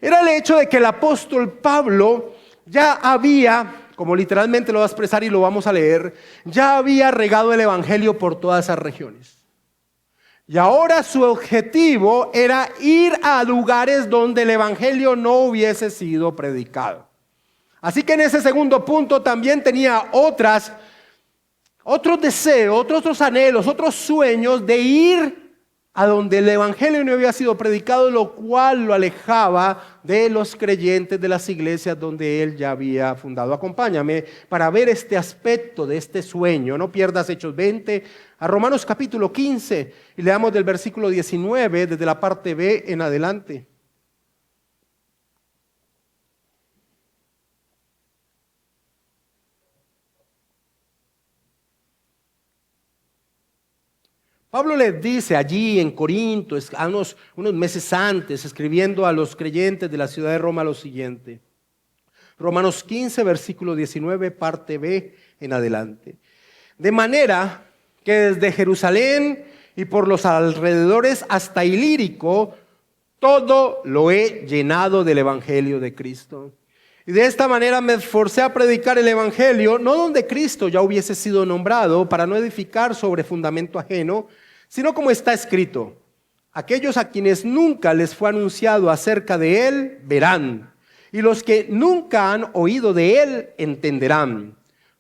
era el hecho de que el apóstol Pablo ya había, como literalmente lo va a expresar y lo vamos a leer, ya había regado el evangelio por todas esas regiones. Y ahora su objetivo era ir a lugares donde el evangelio no hubiese sido predicado. Así que en ese segundo punto también tenía otros deseos, otros anhelos, otros sueños de ir a donde el evangelio no había sido predicado, lo cual lo alejaba de los creyentes de las iglesias donde él ya había fundado. Acompáñame para ver este aspecto de este sueño. No pierdas Hechos 20, a Romanos capítulo 15, y leamos del versículo 19, desde la parte B en adelante. Pablo les dice allí en Corinto, unos meses antes, escribiendo a los creyentes de la ciudad de Roma lo siguiente. Romanos 15, versículo 19, parte B en adelante. De manera que desde Jerusalén y por los alrededores hasta Ilírico, todo lo he llenado del evangelio de Cristo. Y de esta manera me esforcé a predicar el evangelio, no donde Cristo ya hubiese sido nombrado, para no edificar sobre fundamento ajeno, sino como está escrito: aquellos a quienes nunca les fue anunciado acerca de él, verán, y los que nunca han oído de él, entenderán.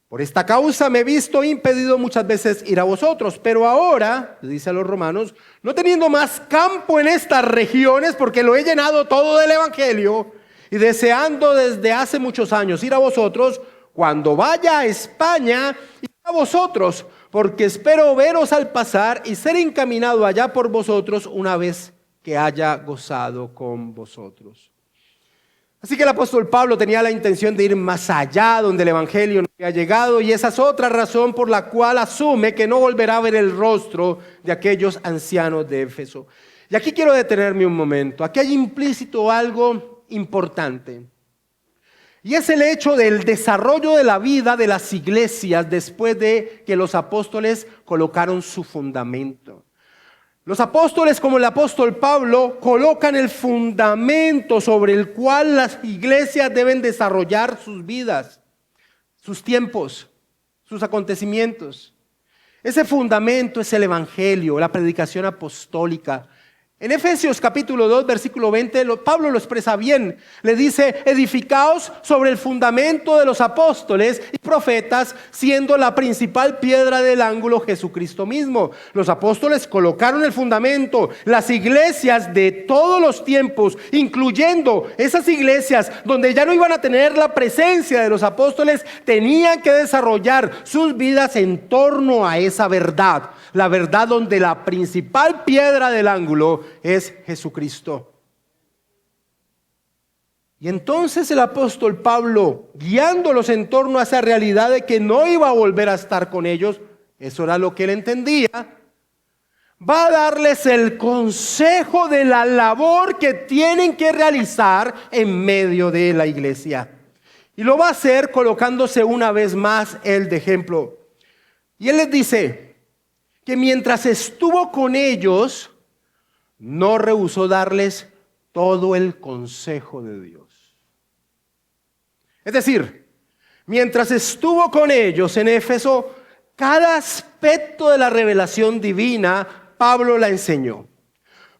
Por esta causa me he visto impedido muchas veces ir a vosotros, pero ahora, le dice a los romanos, no teniendo más campo en estas regiones, porque lo he llenado todo del evangelio, y deseando desde hace muchos años ir a vosotros, cuando vaya a España, ir a vosotros, porque espero veros al pasar y ser encaminado allá por vosotros una vez que haya gozado con vosotros. Así que el apóstol Pablo tenía la intención de ir más allá donde el evangelio no había llegado, y esa es otra razón por la cual asume que no volverá a ver el rostro de aquellos ancianos de Éfeso. Y aquí quiero detenerme un momento. Aquí hay implícito algo importante, y es el hecho del desarrollo de la vida de las iglesias después de que los apóstoles colocaron su fundamento. Los apóstoles, como el apóstol Pablo, colocan el fundamento sobre el cual las iglesias deben desarrollar sus vidas, sus tiempos, sus acontecimientos. Ese fundamento es el evangelio, la predicación apostólica. En Efesios capítulo 2, versículo 20, Pablo lo expresa bien. Le dice: edificaos sobre el fundamento de los apóstoles y profetas, siendo la principal piedra del ángulo Jesucristo mismo. Los apóstoles colocaron el fundamento. Las iglesias de todos los tiempos, incluyendo esas iglesias donde ya no iban a tener la presencia de los apóstoles, tenían que desarrollar sus vidas en torno a esa verdad. La verdad donde la principal piedra del ángulo es Jesucristo. Y entonces el apóstol Pablo, guiándolos en torno a esa realidad de que no iba a volver a estar con ellos, eso era lo que él entendía, va a darles el consejo de la labor que tienen que realizar en medio de la iglesia. Y lo va a hacer colocándose una vez más él de ejemplo. Y él les dice que mientras estuvo con ellos, no rehusó darles todo el consejo de Dios. Es decir, mientras estuvo con ellos en Éfeso, cada aspecto de la revelación divina, Pablo la enseñó.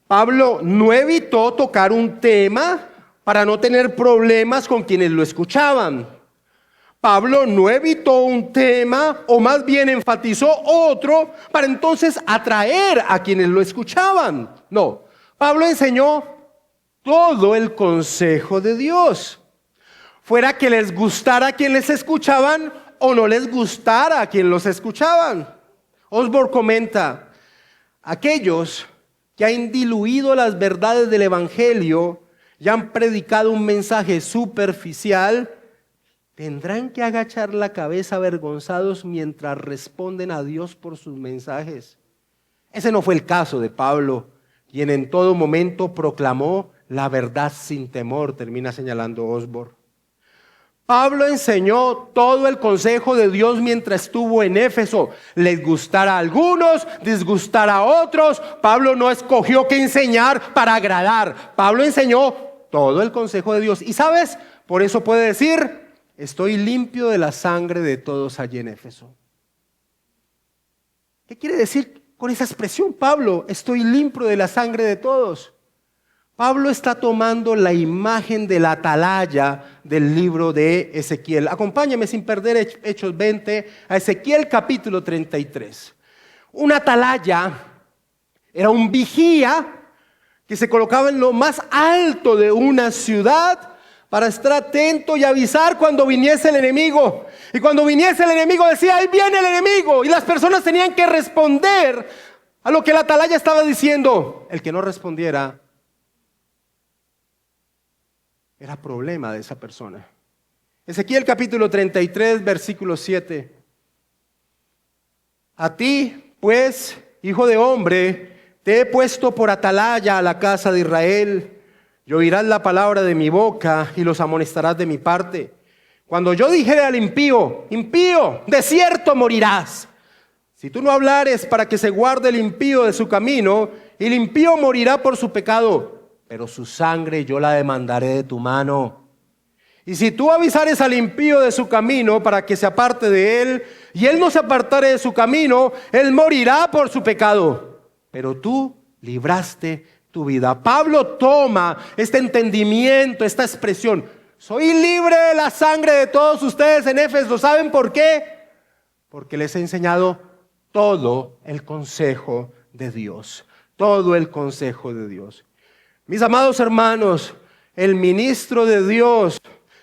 Pablo no evitó tocar un tema para no tener problemas con quienes lo escuchaban. Pablo no evitó un tema, o más bien enfatizó otro, para entonces atraer a quienes lo escuchaban. No, Pablo enseñó todo el consejo de Dios. Fuera que les gustara a quienes les escuchaban o no les gustara a quienes los escuchaban. Osborne comenta: aquellos que han diluido las verdades del evangelio y han predicado un mensaje superficial, tendrán que agachar la cabeza avergonzados mientras responden a Dios por sus mensajes. Ese no fue el caso de Pablo, quien en todo momento proclamó la verdad sin temor, termina señalando Osborne. Pablo enseñó todo el consejo de Dios mientras estuvo en Éfeso. Les gustara a algunos, disgustara a otros. Pablo no escogió qué enseñar para agradar. Pablo enseñó todo el consejo de Dios. Y ¿sabes? Por eso puede decir, estoy limpio de la sangre de todos allí en Éfeso. ¿Qué quiere decir con esa expresión, Pablo? Estoy limpio de la sangre de todos. Pablo está tomando la imagen de la atalaya del libro de Ezequiel. Acompáñame sin perder Hechos 20 a Ezequiel capítulo 33. Una atalaya era un vigía que se colocaba en lo más alto de una ciudad para estar atento y avisar cuando viniese el enemigo. Y cuando viniese el enemigo decía, ahí viene el enemigo. Y las personas tenían que responder a lo que la atalaya estaba diciendo. El que no respondiera era problema de esa persona. Ezequiel capítulo 33, versículo 7. A ti, pues, hijo de hombre, te he puesto por atalaya a la casa de Israel. Y oirás la palabra de mi boca y los amonestarás de mi parte. Cuando yo dijere al impío, impío, de cierto morirás. Si tú no hablares para que se guarde el impío de su camino, el impío morirá por su pecado, pero su sangre yo la demandaré de tu mano. Y si tú avisares al impío de su camino para que se aparte de él, y él no se apartare de su camino, él morirá por su pecado, pero tú libraste tu vida. Pablo toma este entendimiento, esta expresión, soy libre de la sangre de todos ustedes en Éfeso. ¿Saben por qué? Porque les he enseñado todo el consejo de Dios, todo el consejo de Dios. Mis amados hermanos, el ministro de Dios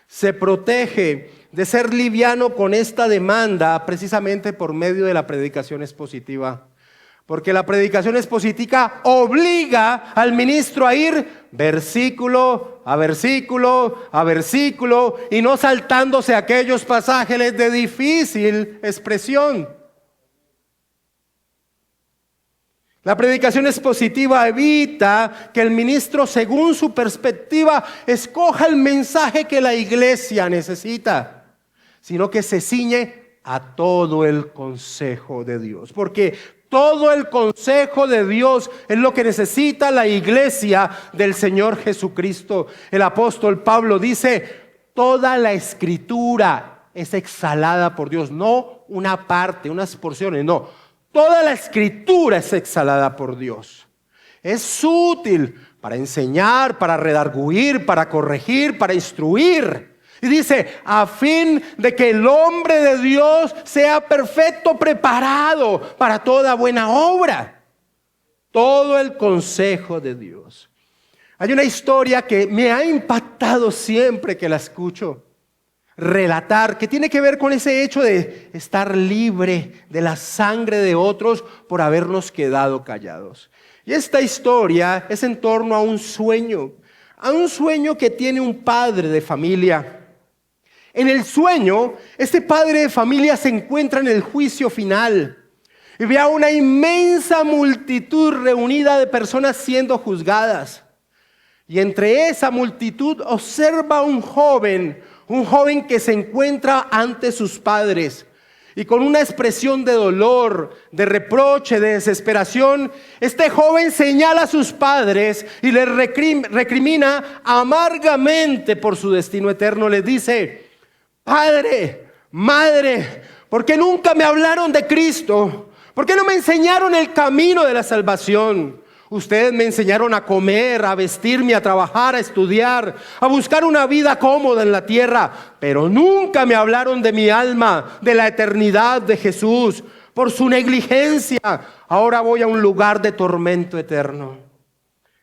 se protege de ser liviano con esta demanda precisamente por medio de la predicación expositiva. Porque la predicación expositiva obliga al ministro a ir versículo a versículo a versículo y no saltándose aquellos pasajes de difícil expresión. La predicación expositiva evita que el ministro, según su perspectiva, escoja el mensaje que la iglesia necesita, sino que se ciñe a todo el consejo de Dios. Porque todo el consejo de Dios es lo que necesita la iglesia del Señor Jesucristo. El apóstol Pablo dice, toda la escritura es exhalada por Dios, no una parte, unas porciones, no. Toda la escritura es exhalada por Dios. Es útil para enseñar, para redarguir, para corregir, para instruir. Y dice, a fin de que el hombre de Dios sea perfecto, preparado para toda buena obra. Todo el consejo de Dios. Hay una historia que me ha impactado siempre que la escucho relatar, que tiene que ver con ese hecho de estar libre de la sangre de otros por habernos quedado callados. Y esta historia es en torno a un sueño que tiene un padre de familia. En el sueño, este padre de familia se encuentra en el juicio final y ve a una inmensa multitud reunida de personas siendo juzgadas. Y entre esa multitud observa un joven que se encuentra ante sus padres. Y con una expresión de dolor, de reproche, de desesperación, este joven señala a sus padres y les recrimina amargamente por su destino eterno. Les dice, padre, madre, ¿por qué nunca me hablaron de Cristo? ¿Por qué no me enseñaron el camino de la salvación? Ustedes me enseñaron a comer, a vestirme, a trabajar, a estudiar, a buscar una vida cómoda en la tierra, pero nunca me hablaron de mi alma, de la eternidad de Jesús. Por su negligencia, ahora voy a un lugar de tormento eterno.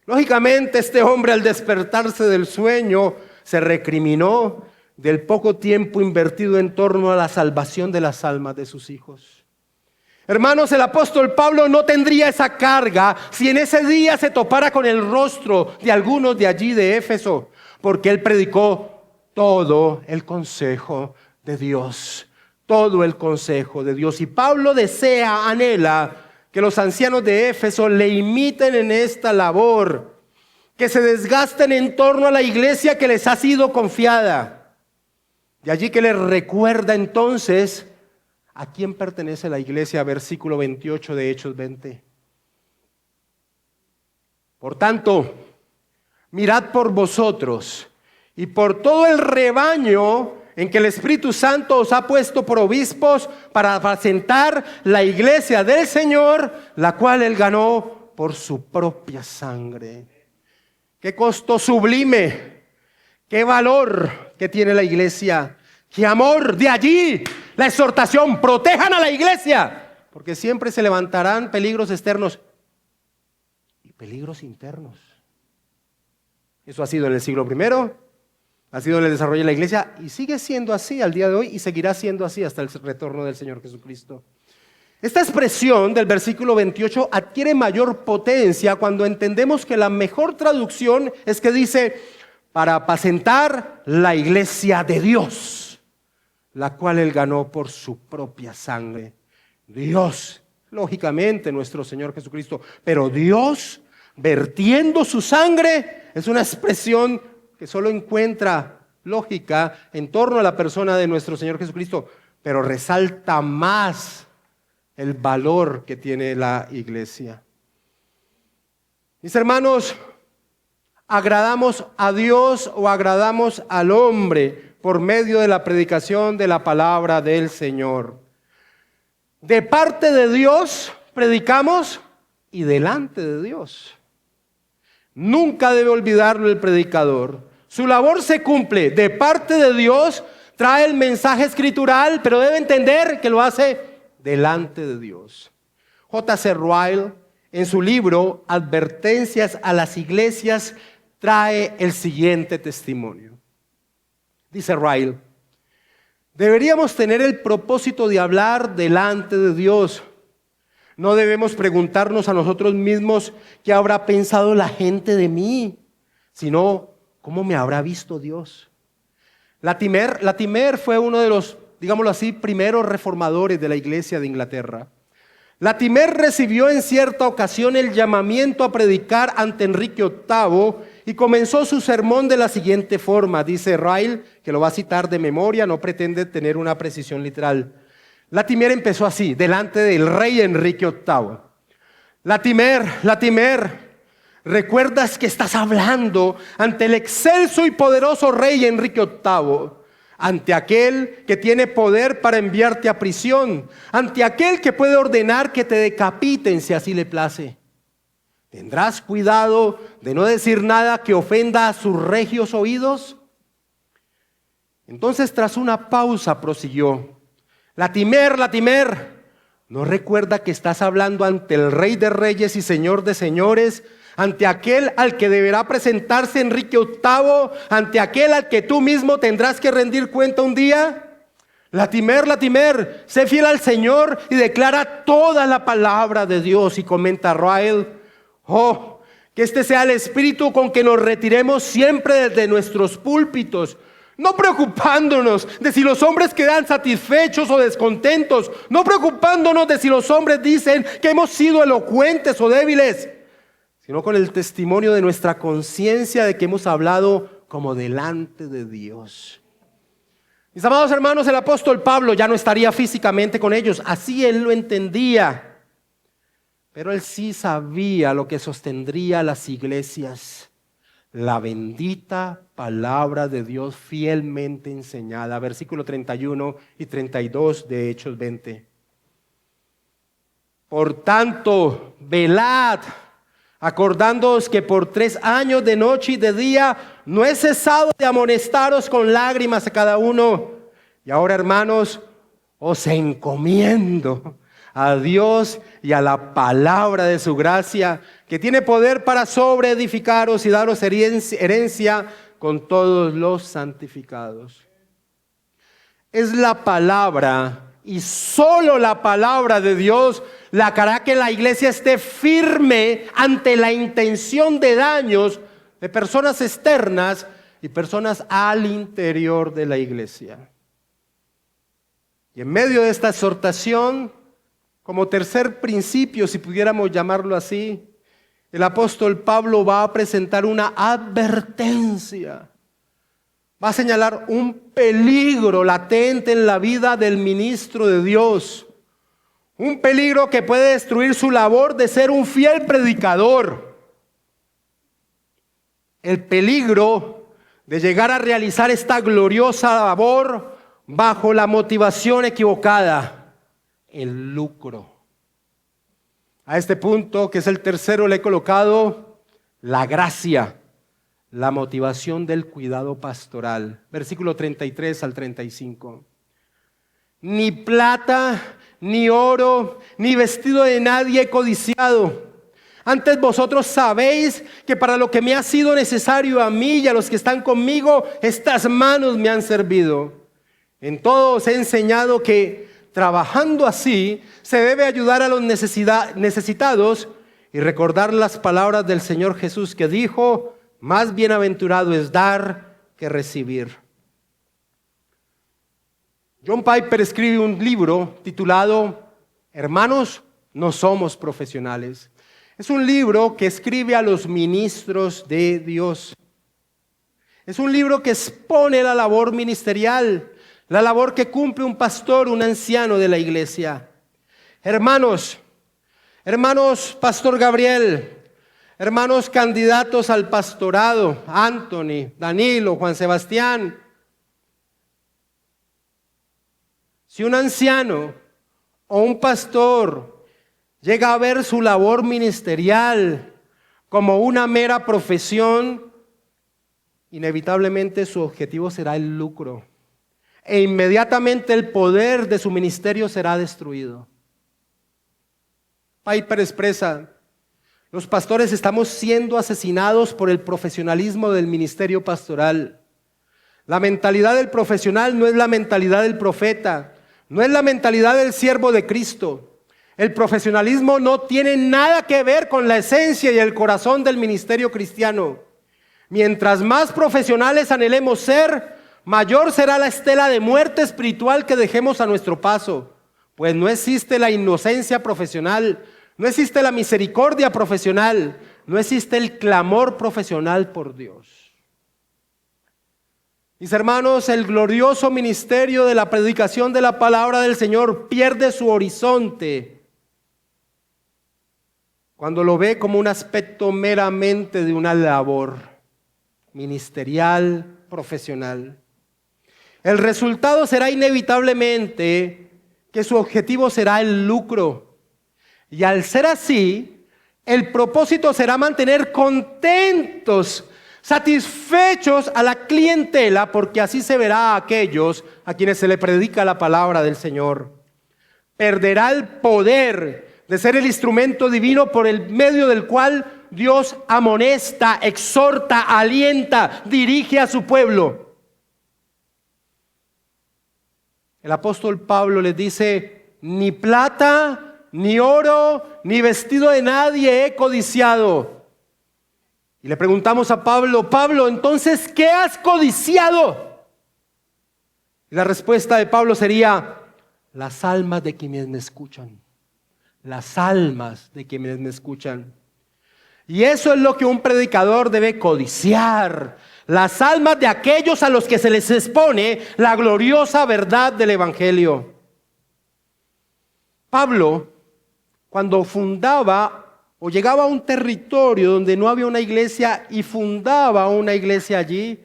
Lógicamente, este hombre al despertarse del sueño se recriminó del poco tiempo invertido en torno a la salvación de las almas de sus hijos. Hermanos, el apóstol Pablo no tendría esa carga si en ese día se topara con el rostro de algunos de allí de Éfeso, porque él predicó todo el consejo de Dios, todo el consejo de Dios. Y Pablo desea, anhela que los ancianos de Éfeso le imiten en esta labor, que se desgasten en torno a la iglesia que les ha sido confiada. De allí que le recuerda entonces a quién pertenece la iglesia, versículo 28 de Hechos 20. Por tanto, mirad por vosotros y por todo el rebaño en que el Espíritu Santo os ha puesto por obispos para apacentar la iglesia del Señor, la cual Él ganó por su propia sangre. Qué costo sublime, qué valor que tiene la iglesia, qué amor. De allí la exhortación: protejan a la iglesia, porque siempre se levantarán peligros externos y peligros internos. Eso ha sido en el siglo I, ha sido en el desarrollo de la iglesia y sigue siendo así al día de hoy y seguirá siendo así hasta el retorno del Señor Jesucristo. Esta expresión del versículo 28 adquiere mayor potencia cuando entendemos que la mejor traducción es que dice: para apacentar la iglesia de Dios, la cual Él ganó por su propia sangre. Dios, lógicamente nuestro Señor Jesucristo, pero Dios vertiendo su sangre es una expresión que solo encuentra lógica en torno a la persona de nuestro Señor Jesucristo, pero resalta más el valor que tiene la iglesia. Mis hermanos, ¿agradamos a Dios o agradamos al hombre por medio de la predicación de la palabra del Señor? De parte de Dios predicamos y delante de Dios. Nunca debe olvidarlo el predicador. Su labor se cumple de parte de Dios, trae el mensaje escritural, pero debe entender que lo hace delante de Dios. J.C. Ryle, en su libro Advertencias a las iglesias, trae el siguiente testimonio. Dice Ryle: deberíamos tener el propósito de hablar delante de Dios. No debemos preguntarnos a nosotros mismos qué habrá pensado la gente de mí, sino cómo me habrá visto Dios. Latimer fue uno de los, digámoslo así, primeros reformadores de la iglesia de Inglaterra. Latimer recibió en cierta ocasión el llamamiento a predicar ante Enrique VIII y comenzó su sermón de la siguiente forma. Dice Ryle, que lo va a citar de memoria, no pretende tener una precisión literal. Latimer empezó así, delante del rey Enrique VIII. Latimer, ¿recuerdas que estás hablando ante el excelso y poderoso rey Enrique VIII? Ante aquel que tiene poder para enviarte a prisión, ante aquel que puede ordenar que te decapiten si así le place. ¿Tendrás cuidado de no decir nada que ofenda a sus regios oídos? Entonces, tras una pausa, prosiguió: Latimer, ¿no recuerda que estás hablando ante el Rey de Reyes y Señor de Señores? Ante aquel al que deberá presentarse Enrique VIII, ante aquel al que tú mismo tendrás que rendir cuenta un día. Latimer, sé fiel al Señor y declara toda la palabra de Dios. Y comenta Ryle: que este sea el espíritu con que nos retiremos siempre desde nuestros púlpitos, no preocupándonos de si los hombres quedan satisfechos o descontentos, no preocupándonos de si los hombres dicen que hemos sido elocuentes o débiles, sino con el testimonio de nuestra conciencia de que hemos hablado como delante de Dios. Mis amados hermanos, el apóstol Pablo ya no estaría físicamente con ellos, así él lo entendía, pero él sí sabía lo que sostendría las iglesias: la bendita palabra de Dios fielmente enseñada. Versículo 31 y 32 de Hechos 20. Por tanto, velad, acordándoos que por 3 años de noche y de día no he cesado de amonestaros con lágrimas a cada uno. Y ahora, hermanos, os encomiendo a Dios y a la palabra de su gracia, que tiene poder para sobreedificaros y daros herencia con todos los santificados. Es la palabra y solo la palabra de Dios la que hará que la iglesia esté firme ante la intención de daños de personas externas y personas al interior de la iglesia. Y en medio de esta exhortación, como tercer principio, si pudiéramos llamarlo así, el apóstol Pablo va a presentar una advertencia. va a señalar un peligro latente en la vida del ministro de Dios. Un peligro que puede destruir su labor de ser un fiel predicador. El peligro de llegar a realizar esta gloriosa labor bajo la motivación equivocada, el lucro. A este punto, que es el tercero, le he colocado la gracia, la motivación del cuidado pastoral. Versículo 33 al 35. Ni plata, ni oro, ni vestido de nadie he codiciado. Antes vosotros sabéis que para lo que me ha sido necesario a mí y a los que están conmigo, estas manos me han servido. En todo os he enseñado que trabajando así se debe ayudar a los necesitados y recordar las palabras del Señor Jesús que dijo: más bienaventurado es dar que recibir. John Piper escribe un libro titulado Hermanos, no somos profesionales. Es un libro que escribe a los ministros de Dios. Es un libro que expone la labor ministerial, la labor que cumple un pastor, un anciano de la iglesia. Hermanos, Pastor Gabriel, hermanos candidatos al pastorado, Anthony, Danilo, Juan Sebastián. Si un anciano o un pastor llega a ver su labor ministerial como una mera profesión, inevitablemente su objetivo será el lucro. E inmediatamente el poder de su ministerio será destruido. Piper expresa: los pastores estamos siendo asesinados por el profesionalismo del ministerio pastoral. La mentalidad del profesional no es la mentalidad del profeta, no es la mentalidad del siervo de Cristo. El profesionalismo no tiene nada que ver con la esencia y el corazón del ministerio cristiano. Mientras más profesionales anhelemos ser, mayor será la estela de muerte espiritual que dejemos a nuestro paso. Pues no existe la inocencia profesional, no existe la misericordia profesional, no existe el clamor profesional por Dios. Mis hermanos, el glorioso ministerio de la predicación de la palabra del Señor pierde su horizonte cuando lo ve como un aspecto meramente de una labor ministerial, profesional. El resultado será inevitablemente que su objetivo será el lucro. Y al ser así, el propósito será mantener contentos, satisfechos a la clientela, porque así se verá a aquellos a quienes se le predica la palabra del Señor. Perderá el poder de ser el instrumento divino por el medio del cual Dios amonesta, exhorta, alienta, dirige a su pueblo. El apóstol Pablo les dice: ni plata, ni oro, ni vestido de nadie he codiciado. Y le preguntamos a Pablo: Pablo, entonces, ¿qué has codiciado? Y la respuesta de Pablo sería: las almas de quienes me escuchan. Las almas de quienes me escuchan. Y eso es lo que un predicador debe codiciar: las almas de aquellos a los que se les expone la gloriosa verdad del Evangelio. Pablo, cuando fundaba o llegaba a un territorio donde no había una iglesia y fundaba una iglesia allí,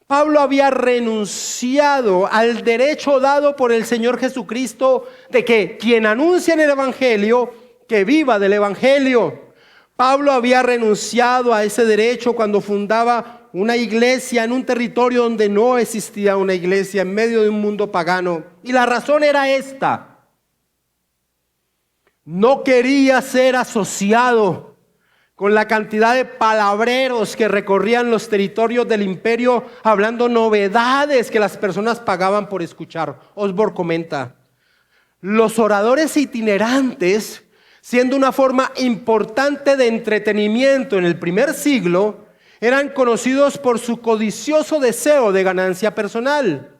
Pablo había renunciado al derecho dado por el Señor Jesucristo de que quien anuncia en el Evangelio, que viva del Evangelio. Pablo había renunciado a ese derecho cuando fundaba una iglesia en un territorio donde no existía una iglesia, en medio de un mundo pagano. Y la razón era esta: no quería ser asociado con la cantidad de palabreros que recorrían los territorios del imperio hablando novedades que las personas pagaban por escuchar. Osborne comenta: los oradores itinerantes, siendo una forma importante de entretenimiento en el primer siglo, eran conocidos por su codicioso deseo de ganancia personal.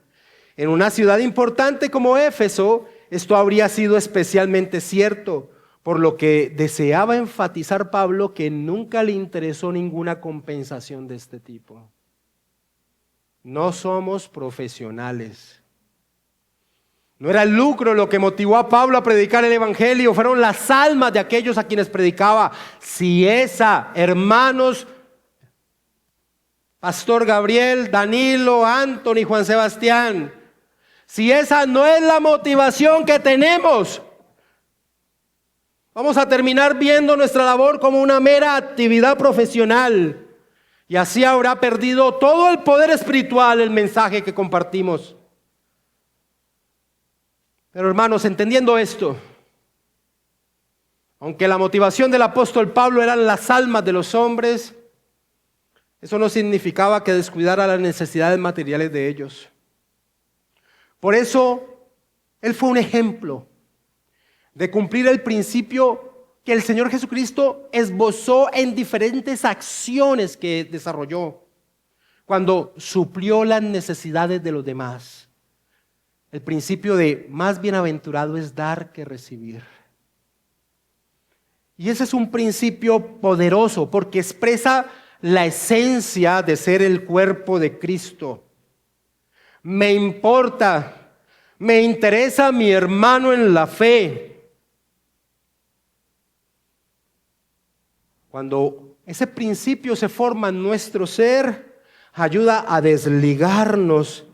En una ciudad importante como Éfeso, esto habría sido especialmente cierto, por lo que deseaba enfatizar Pablo que nunca le interesó ninguna compensación de este tipo. No somos profesionales. No era el lucro lo que motivó a Pablo a predicar el evangelio, fueron las almas de aquellos a quienes predicaba. Si esa, hermanos, Pastor Gabriel, Danilo, Anthony, Juan Sebastián, si esa no es la motivación que tenemos, vamos a terminar viendo nuestra labor como una mera actividad profesional. Y así habrá perdido todo el poder espiritual el mensaje que compartimos. Pero hermanos, entendiendo esto, aunque la motivación del apóstol Pablo eran las almas de los hombres, eso no significaba que descuidara las necesidades materiales de ellos. Por eso, él fue un ejemplo de cumplir el principio que el Señor Jesucristo esbozó en diferentes acciones que desarrolló cuando suplió las necesidades de los demás. El principio de más bienaventurado es dar que recibir. Y ese es un principio poderoso porque expresa la esencia de ser el cuerpo de Cristo. Me importa, me interesa mi hermano en la fe. Cuando ese principio se forma en nuestro ser, ayuda a desligarnos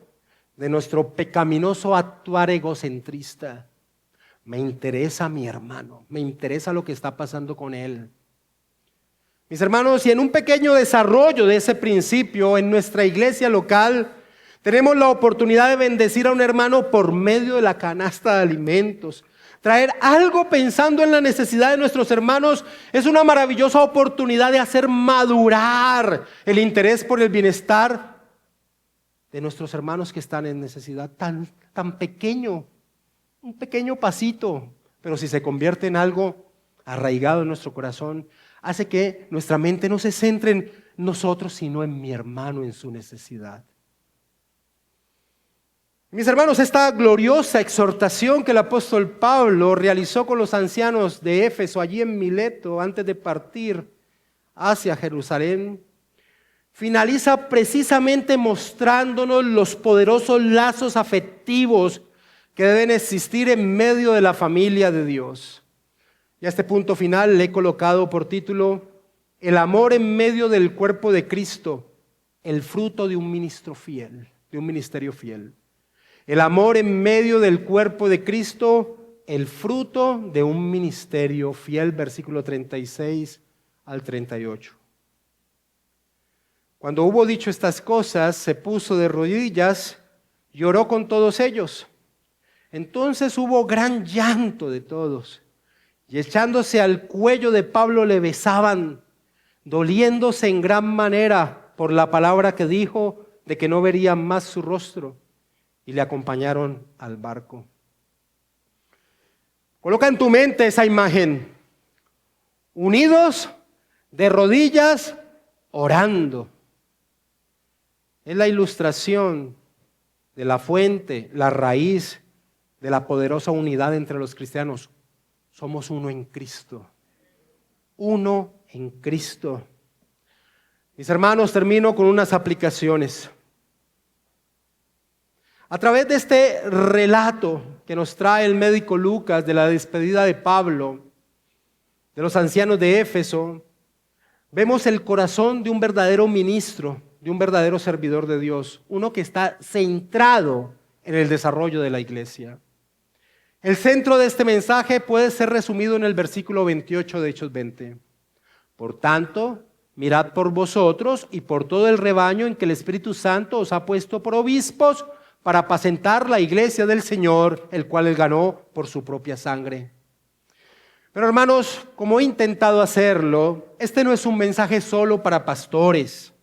de nuestro pecaminoso actuar egocentrista. Me interesa mi hermano, me interesa lo que está pasando con él. Mis hermanos, y en un pequeño desarrollo de ese principio en nuestra iglesia local, tenemos la oportunidad de bendecir a un hermano por medio de la canasta de alimentos. Traer algo pensando en la necesidad de nuestros hermanos es una maravillosa oportunidad de hacer madurar el interés por el bienestar de nuestros hermanos que están en necesidad. Tan pequeño, un pequeño pasito, pero si se convierte en algo arraigado en nuestro corazón, hace que nuestra mente no se centre en nosotros, sino en mi hermano, en su necesidad. Mis hermanos, esta gloriosa exhortación que el apóstol Pablo realizó con los ancianos de Éfeso, allí en Mileto, antes de partir hacia Jerusalén, finaliza precisamente mostrándonos los poderosos lazos afectivos que deben existir en medio de la familia de Dios. Y a este punto final le he colocado por título: el amor en medio del cuerpo de Cristo, el fruto de un ministro fiel, de un ministerio fiel. El amor en medio del cuerpo de Cristo, el fruto de un ministerio fiel, versículo 36 al 38. Cuando hubo dicho estas cosas, se puso de rodillas y oró con todos ellos. Entonces hubo gran llanto de todos, y echándose al cuello de Pablo le besaban, doliéndose en gran manera por la palabra que dijo de que no verían más su rostro, y le acompañaron al barco. Coloca en tu mente esa imagen, unidos de rodillas orando. Es la ilustración de la fuente, la raíz de la poderosa unidad entre los cristianos. Somos uno en Cristo. Uno en Cristo. Mis hermanos, termino con unas aplicaciones. A través de este relato que nos trae el médico Lucas de la despedida de Pablo, de los ancianos de Éfeso, vemos el corazón de un verdadero ministro, de un verdadero servidor de Dios, uno que está centrado en el desarrollo de la iglesia. El centro de este mensaje puede ser resumido en el versículo 28 de Hechos 20. Por tanto, mirad por vosotros y por todo el rebaño en que el Espíritu Santo os ha puesto por obispos para apacentar la iglesia del Señor, el cual Él ganó por su propia sangre. Pero hermanos, como he intentado hacerlo, este no es un mensaje solo para pastores,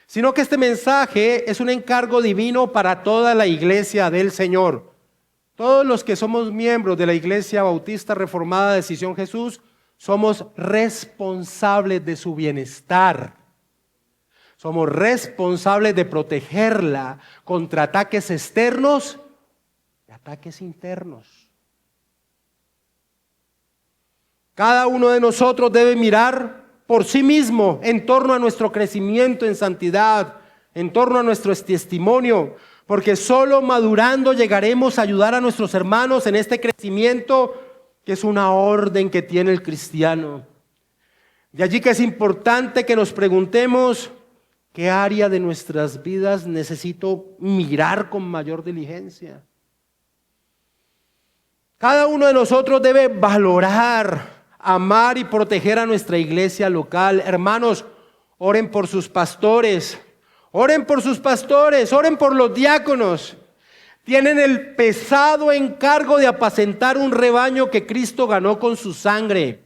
sino que este mensaje es un encargo divino para toda la iglesia del Señor. Todos los que somos miembros de la Iglesia Bautista Reformada de Sion Jesús somos responsables de su bienestar. Somos responsables de protegerla contra ataques externos y ataques internos. Cada uno de nosotros debe mirar por sí mismo en torno a nuestro crecimiento en santidad en torno a nuestro testimonio, porque solo madurando llegaremos a ayudar a nuestros hermanos en este crecimiento que es una orden que tiene el cristiano. De allí que es importante que nos preguntemos qué área de nuestras vidas necesito mirar con mayor diligencia. Cada uno de nosotros debe valorar, amar y proteger a nuestra iglesia local. Hermanos, oren por sus pastores, oren por sus pastores, oren por los diáconos. Tienen el pesado encargo de apacentar un rebaño que Cristo ganó con su sangre.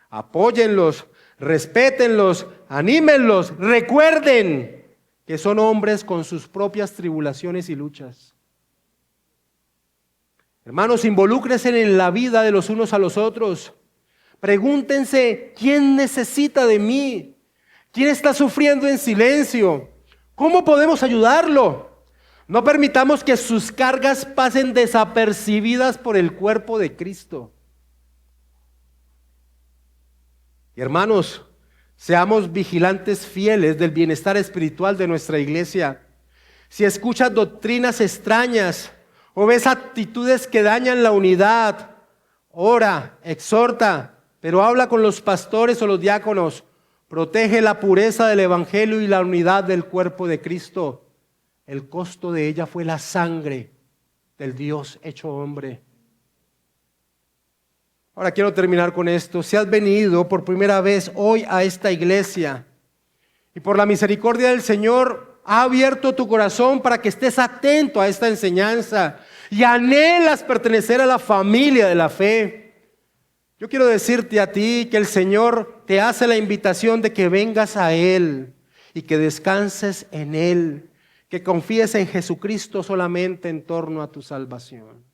Apóyenlos, respétenlos, anímenlos, recuerden que son hombres con sus propias tribulaciones y luchas. Hermanos, involúcrense en la vida de los unos a los otros. Pregúntense, ¿quién necesita de mí? ¿Quién está sufriendo en silencio? ¿Cómo podemos ayudarlo? No permitamos que sus cargas pasen desapercibidas por el cuerpo de Cristo. Y hermanos, seamos vigilantes fieles del bienestar espiritual de nuestra iglesia. Si escuchas doctrinas extrañas o ves actitudes que dañan la unidad, ora, exhorta, pero habla con los pastores o los diáconos. Protege la pureza del evangelio y la unidad del cuerpo de Cristo. El costo de ella fue la sangre del Dios hecho hombre. Ahora quiero terminar con esto. Si has venido por primera vez hoy a esta iglesia y por la misericordia del Señor ha abierto tu corazón para que estés atento a esta enseñanza y anhelas pertenecer a la familia de la fe, yo quiero decirte a ti que el Señor te hace la invitación de que vengas a Él y que descanses en Él, que confíes en Jesucristo solamente en torno a tu salvación.